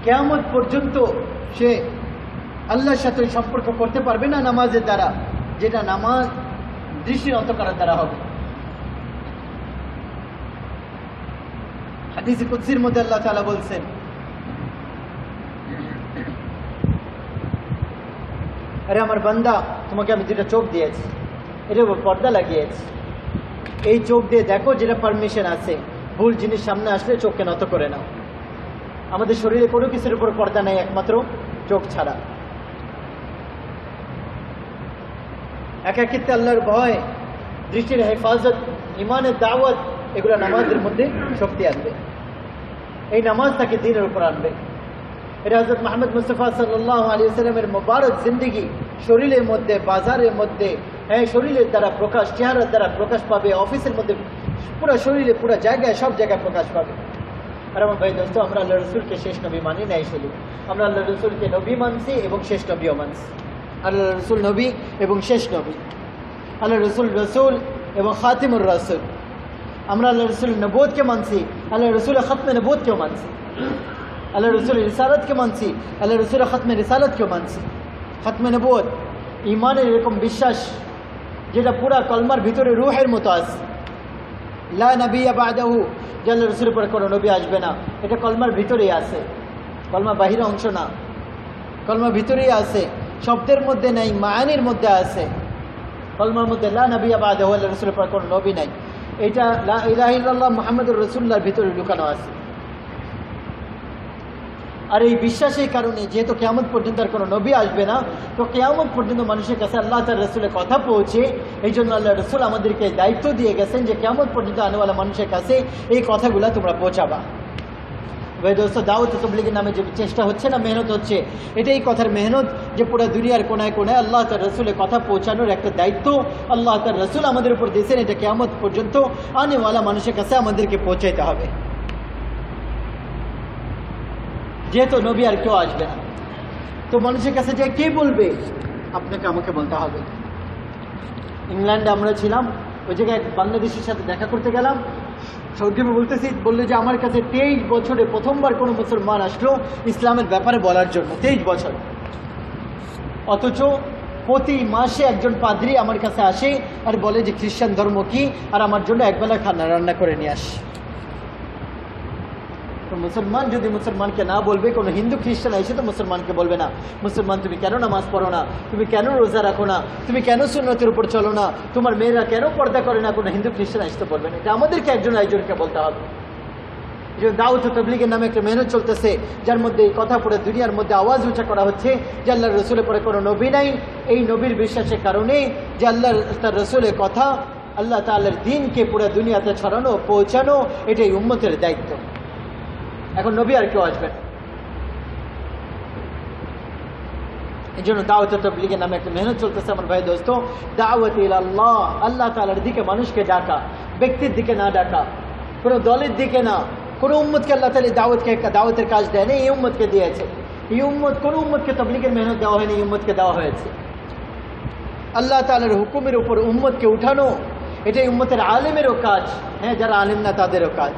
কিয়ামত পর্যন্ত সে আল্লাহর সাথে সম্পর্ক করতে পারবে না নামাজের দ্বারা, যেটা নামাজ দৃষ্টি নত করার দ্বারা হবে। হাদিসে কুদসির মধ্যে আল্লাহ তাআলা বলছেন, আরে আমার বান্দা, তোমাকে আমি দুটা চোখ দিয়েছি, এটার উপর পর্দা লাগিয়েছি, এই চোখ দিয়ে দেখো, যেটা পারমিশন আছে। ভুল জিনিস সামনে আসলে চোখকে নত করে নাও। আমাদের শরীরে কোনো কিছুর উপর পর্দা নেই একমাত্র চোখ ছাড়া। একাকিত্বে আল্লাহর ভয়, দৃষ্টির হেফাজত, ইমানের দাওয়াত, এগুলো নামাজের মধ্যে শক্তি আনবে। এই নামাজ তাকে দ্বীনের উপর আনবে। এটা হযরত মুহাম্মদ মুস্তাফা সাল্লাল্লাহু আলাইহি ওয়াসাল্লামের মুবারক জিন্দেগি শরীরের মধ্যে, বাজারের মধ্যে, শরীরের দ্বারা প্রকাশ, চেহারার দ্বারা প্রকাশ পাবে, অফিসের মধ্যে, পুরো শরীরে, পুরো জায়গায়, সব জায়গায় প্রকাশ পাবে। আর আমার ভাই দোস্ত, আমরা আল্লাহ রসুলকে শেষ নবী মানি নাই, শুধু আমরা আল্লাহ রসুলকে নবী মানছি এবং শেষ নবীও মানছি। আল্লাহ রসুল নবী এবং শেষ নবী, আল্লাহ রসুল রসুল এবং খাতিমুর রসুল। আমরা আল্লাহ রসুল নবুয়তকে মানছি, আল্লাহ রসুল খতমে নবুয়তকেও মানছি, আল্লাহ রসুল রিসালাতকে মানছি, আল্লাহ রসুল খতমে রিসালাতকেও মানছি। খতমে নবুয়ত ইমানের এরকম বিশ্বাস যেটা পুরা কলমার ভিতরে রূহের মতো আছে। লা নবিয়্যা বা'দাহু, যে আল্লাহ রসুলের পরে কোনো নবী আসবে না, এটা কলমার ভিতরেই আছে, কলমা বাহিরে অংশ না, কলমার ভিতরেই আছে, শব্দের মধ্যে নেই, মায়ানির মধ্যে আছে। কলমার মধ্যে লা নবিয়্যা বা'দাহু, আল্লাহ রসুলের পরে কোনো নবী নাই, এটা লা ইলাহা ইল্লাল্লাহ মুহাম্মাদুর রাসূলুল্লাহর ভিতরে লুকানো আছে। আর এই বিশ্বাসের কারণে, যেহেতু কিয়ামত পর্যন্ত আর কোনো নবী আসবে না, তো কিয়ামত পর্যন্ত মানুষের কাছে আল্লাহ তার রসুলের কথা পৌঁছে, এই জন্য আল্লাহ রসুল আমাদেরকে দায়িত্ব দিয়ে গেছেন যে কিয়ামত পর্যন্ত আনেওয়ালা মানুষের কাছে এই কথাগুলো তোমরা পৌঁছাবা। ভাই দোস্ত, দাওয়াত তাবলীগের নামে যে চেষ্টা হচ্ছে না, মেহনত হচ্ছে, এটা এই কথার মেহনত যে পুরো দুনিয়ার কোনায় কোনায় আল্লাহ তার রসুলের কথা পৌঁছানোর একটা দায়িত্ব আল্লাহ তার রসুল আমাদের উপর দিয়েছেন। এটা কিয়ামত পর্যন্ত আনেওয়ালা মানুষের কাছে আমাদেরকে পৌঁছাইতে হবে, যেহেতু নবী আর কেউ আসবে না। তো মানুষের কাছে যে কে বলবে, আপনাকে আমাকে বলতে হবে। ইংল্যান্ডে আমরা ছিলাম, ওই জায়গায় এক বাংলাদেশের সাথে দেখা করতে গেলাম, সৌদিমে বলতেছি, বললো যে আমার কাছে 23 বছরে প্রথমবার কোনো মুসলমান আসলো ইসলামের ব্যাপারে বলার জন্য, 23 বছর। অথচ প্রতি মাসে একজন পাদ্রী আমার কাছে আসে আর বলে যে খ্রিস্টান ধর্ম কি, আর আমার জন্য একবেলা খানা রান্না করে নিয়ে আসে। তো মুসলমান যদি মুসলমানকে না বলবে, কোনো হিন্দু খ্রিস্টান এসে তো মুসলমানকে বলবে না, মুসলমান তুমি কেন নামাজ পড়ো না, তুমি কেন রোজা রাখো না, তুমি কেন সুন্নতের উপর চলো না, তোমার মেয়েরা কেন পর্দা করে না, কোনো হিন্দু খ্রিস্টান এসে তো বলবে না। এটা আমাদেরকে একজন একজনকে বলতে হবে। দাওয়াত ও তাবলীগের নামে একটা মেহনত চলতেছে, যার মধ্যে এই কথা পুরো দুনিয়ার মধ্যে আওয়াজ উঁচা করা হচ্ছে যে আল্লাহর রসুলের পরে কোনো নবী নাই। এই নবীর বিশ্বাসের কারণে যে আল্লাহর তার রসুলের কথা, আল্লাহ তাআলার দ্বীনকে পুরো দুনিয়াতে ছড়ানো পৌঁছানো, এটাই উম্মতের দায়িত্ব। এখন নবী আর কেউ আসবেন। এই জন্য দাওয়াত ও তাবলীগের নামে একটা মেহনত চলতেছে আমার ভাই দোস্ত। দাওয়াত ইলাল্লাহ, আল্লাহ তাআলার দিকে মানুষকে ডাকা, ব্যক্তির দিকে না ডাকা, কোনো দলের দিকে না। কোনো উম্মতকে আল্লাহ তাআলা দাওয়াতের কাজ দেয় না, এই উম্মতকে দিয়েছে। এই উম্মত কোনো উম্মতকে তাবলীগের মেহনত দেওয়া হয়নি, এই উম্মতকে দেওয়া হয়েছে। আল্লাহ তাআলার হুকুমের উপর উম্মতকে উঠানো, এটাই উম্মতের আলেমেরও কাজ। হ্যাঁ, যারা আলেম না তাদেরও কাজ।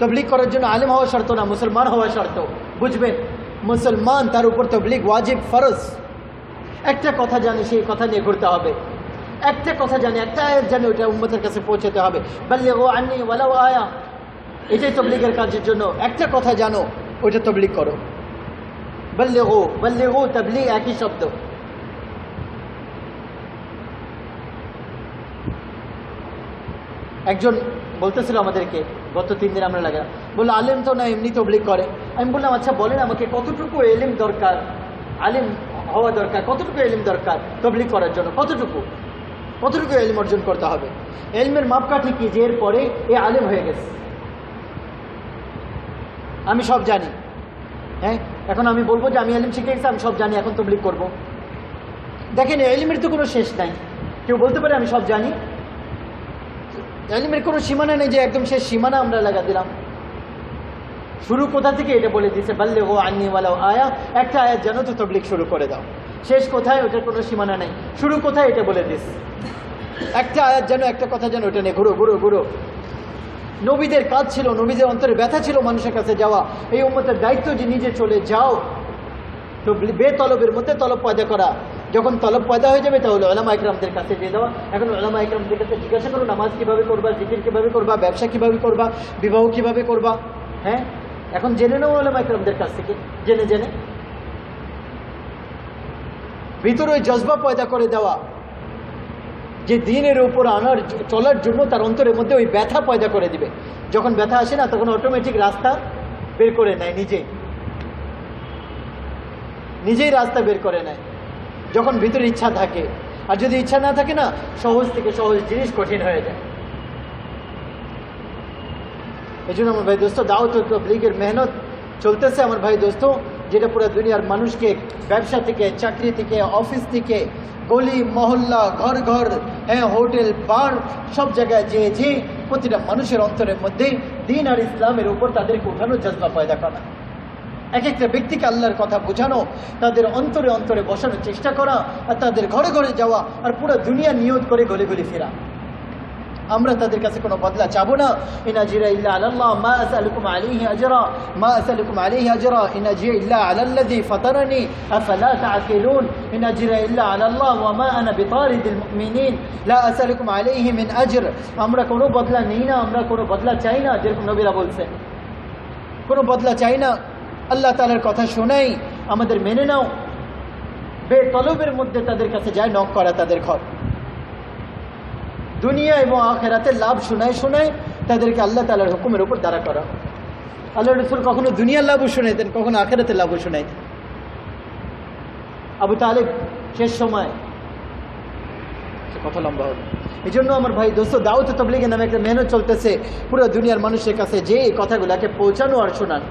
তাবলীগ করার জন্য আলেম হওয়া শর্ত না, মুসলমান হওয়া শর্ত। বুঝবেন, মুসলমান তার উপর তাবলীগ ওয়াজিব, ফরজ। একটা কথা জানি, সেই কথা নিয়ে ঘুরতে হবে। একটা কথা জানি, একটা আয়াত জানি, ওইটা উম্মতের কাছে পৌঁছাতে হবে। বাল্লিগু আন্নী ওয়ালাউ আয়া, এটাই তাবলীগের কাজের জন্য। একটা কথা জানো, ওইটা তাবলীগ করো। বাল্লিগু, বাল্লিগু, তাবলীগ একই শব্দ। একজন বলতেছিল আমাদেরকে, গত 3 দিন আমরা লাগা, বললো আলেম তো না, এমনি তাবলীগ করে। আমি বললাম আচ্ছা বলেন আমাকে, কতটুকু এলিম দরকার, আলেম হওয়া দরকার, কতটুকু এলিম দরকার তাবলীগ করার জন্য, কতটুকু এলিম অর্জন করতে হবে? এলমের মাপকাঠি কি যে এরপরে এ আলেম হয়ে গেছে? আমি সব জানি, হ্যাঁ, এখন আমি বলবো যে আমি এলিম শিখে গেছি, আমি সব জানি, এখন তাবলীগ করবো। দেখেন, এলিমের তো কোনো শেষ নাই। কেউ বলতে পারে আমি সব জানি? এলিমের কোনো সীমানা নেই যে একদম শেষ সীমানা আমরা লাগা দিলাম। শুরু কোথা থেকে এটা বলে দিছে, বাল্লিগু আন্নী ওয়ালাউ আয়া। একটা আয়াত জানো তো তাবলীগ শুরু করে দাও। শেষ কোথায়, ওটার কোনো সীমানা নেই। শুরু কোথায় এটা বলে দিস। একটা আয়াত জানো, একটা কথা জানো, ওটা নিয়ে ঘুরো ঘুরো ঘুরো। নবীদের কাজ ছিল, নবীদের অন্তরে ব্যথা ছিল মানুষের কাছে যাওয়া। এই উম্মতের দায়িত্ব যে নিজে চলে যাও, তো বেতলবের মধ্যে তলব পয়দা করা। যখন তলব পয়দা হয়ে যাবে তাহলে উলামা ইকরামদের কাছে দিয়ে দেওয়া। এখন উলামা ইকরামদের কাছে জিজ্ঞাসা করো, নামাজ কিভাবে করবা, জিকির কিভাবে করবা, ব্যবসা কিভাবে করবা, বিবাহ কিভাবে করবা। হ্যাঁ, এখন জেনে নাও উলামা ইকরামদের কাছ থেকে, জেনে জেনে ভিতরে ওই জজবা পয়দা করে দেওয়া, যে দ্বীনের উপর আনার চলার জন্য তার অন্তরের মধ্যে ওই ব্যথা পয়দা করে দিবে। যখন ব্যথা আসে না, তখন অটোমেটিক রাস্তা বের করে নেয়, নিজেই রাস্তা বের করে নেয়, যখন ভিতরে ইচ্ছা থাকে। আর যদি ইচ্ছা না থাকে না, সহজ থেকে সহজ জিনিস কঠিন হয়ে যায়। এই জন্য আমার ভাই দোস্ত, দাওয়াত ও তাবলীগের মেহনত চলতেছে আমার ভাই দোস্ত, যেটা পুরো দুনিয়ার মানুষকে ব্যবসা থেকে, চাকরি থেকে, অফিস থেকে, গলি মহল্লা, ঘর ঘর, হ্যাঁ, হোটেল বার, সব জায়গায় যে প্রতিটা মানুষের অন্তরের মধ্যে দ্বীন আর ইসলামের উপর তাদেরকে উঠানোর জজবা পয়দা করা। এক একটা ব্যক্তিকে আল্লাহর কথা বোঝানো, তাদের অন্তরে অন্তরে বসানোর চেষ্টা করা, আর তাদের ঘরে ঘরে যাওয়া, আর পুরো দুনিয়া নিয়ত করে গলি গলি ফেরা। আমরা তাদের কাছে কোনো বদলা চাবো না। ইন আজরিয়া ইল্লা আলাল্লাহ মা আসআলুকুম আলাইহি আজরা, মা আসআলুকুম আলাইহি আজরা, ইন আজরিয়া ইল্লা আলাল্লাযী ফাতারানি আফালা তাআকিলুন। ইন আজরিয়া ইল্লা আলাল্লাহ ওয়া মা আনা বিতারিদিল মুমিনিন লা আসআলুকুম আলাইহি মিন আজর। আমরা কোনো বদলা নেই না, আমরা কোনো বদলা চাই না। যেরকম নবীরা বলছেন, কোনো বদলা চাই না। আল্লাহ তাআলার কথা শোনাই, আমাদের মেনে নাও। বেতলবের মধ্যে তাদের কাছে যায় নক করা, তাদের ঘর, দুনিয়া এবং আখিরাতের লাভ শোনায় তাদেরকে আল্লাহ তাআলার হুকুমের উপর দাঁড়া করা। আল্লাহ রাসূল কখনো দুনিয়ার লাভও শোনাইতেন, কখনো আখিরাতের লাভও শোনাইতেন। আবু তালেব শেষ সময়, কথা লম্বা হবে, এই জন্য আমার ভাই দোস্ত, দাওয়াত ও তাবলীগের নামে একটা মেহনত চলতেছে পুরো দুনিয়ার মানুষের কাছে, যে এই কথাগুলোকে পৌঁছানো আর শোনানো।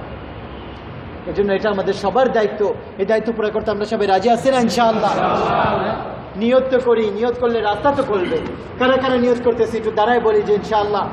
এই জন্য এটা আমাদের সবার দায়িত্ব। এই দায়িত্ব পুরো করতে আমরা সবাই রাজি আছি না ইনশাআল্লাহ? নিয়ত তো করি, নিয়ত করলে রাস্তা তো খুলবে। কারা কারা নিয়ত করতেছি একটু দাঁড়ায় বলি যে ইনশাআল্লাহ।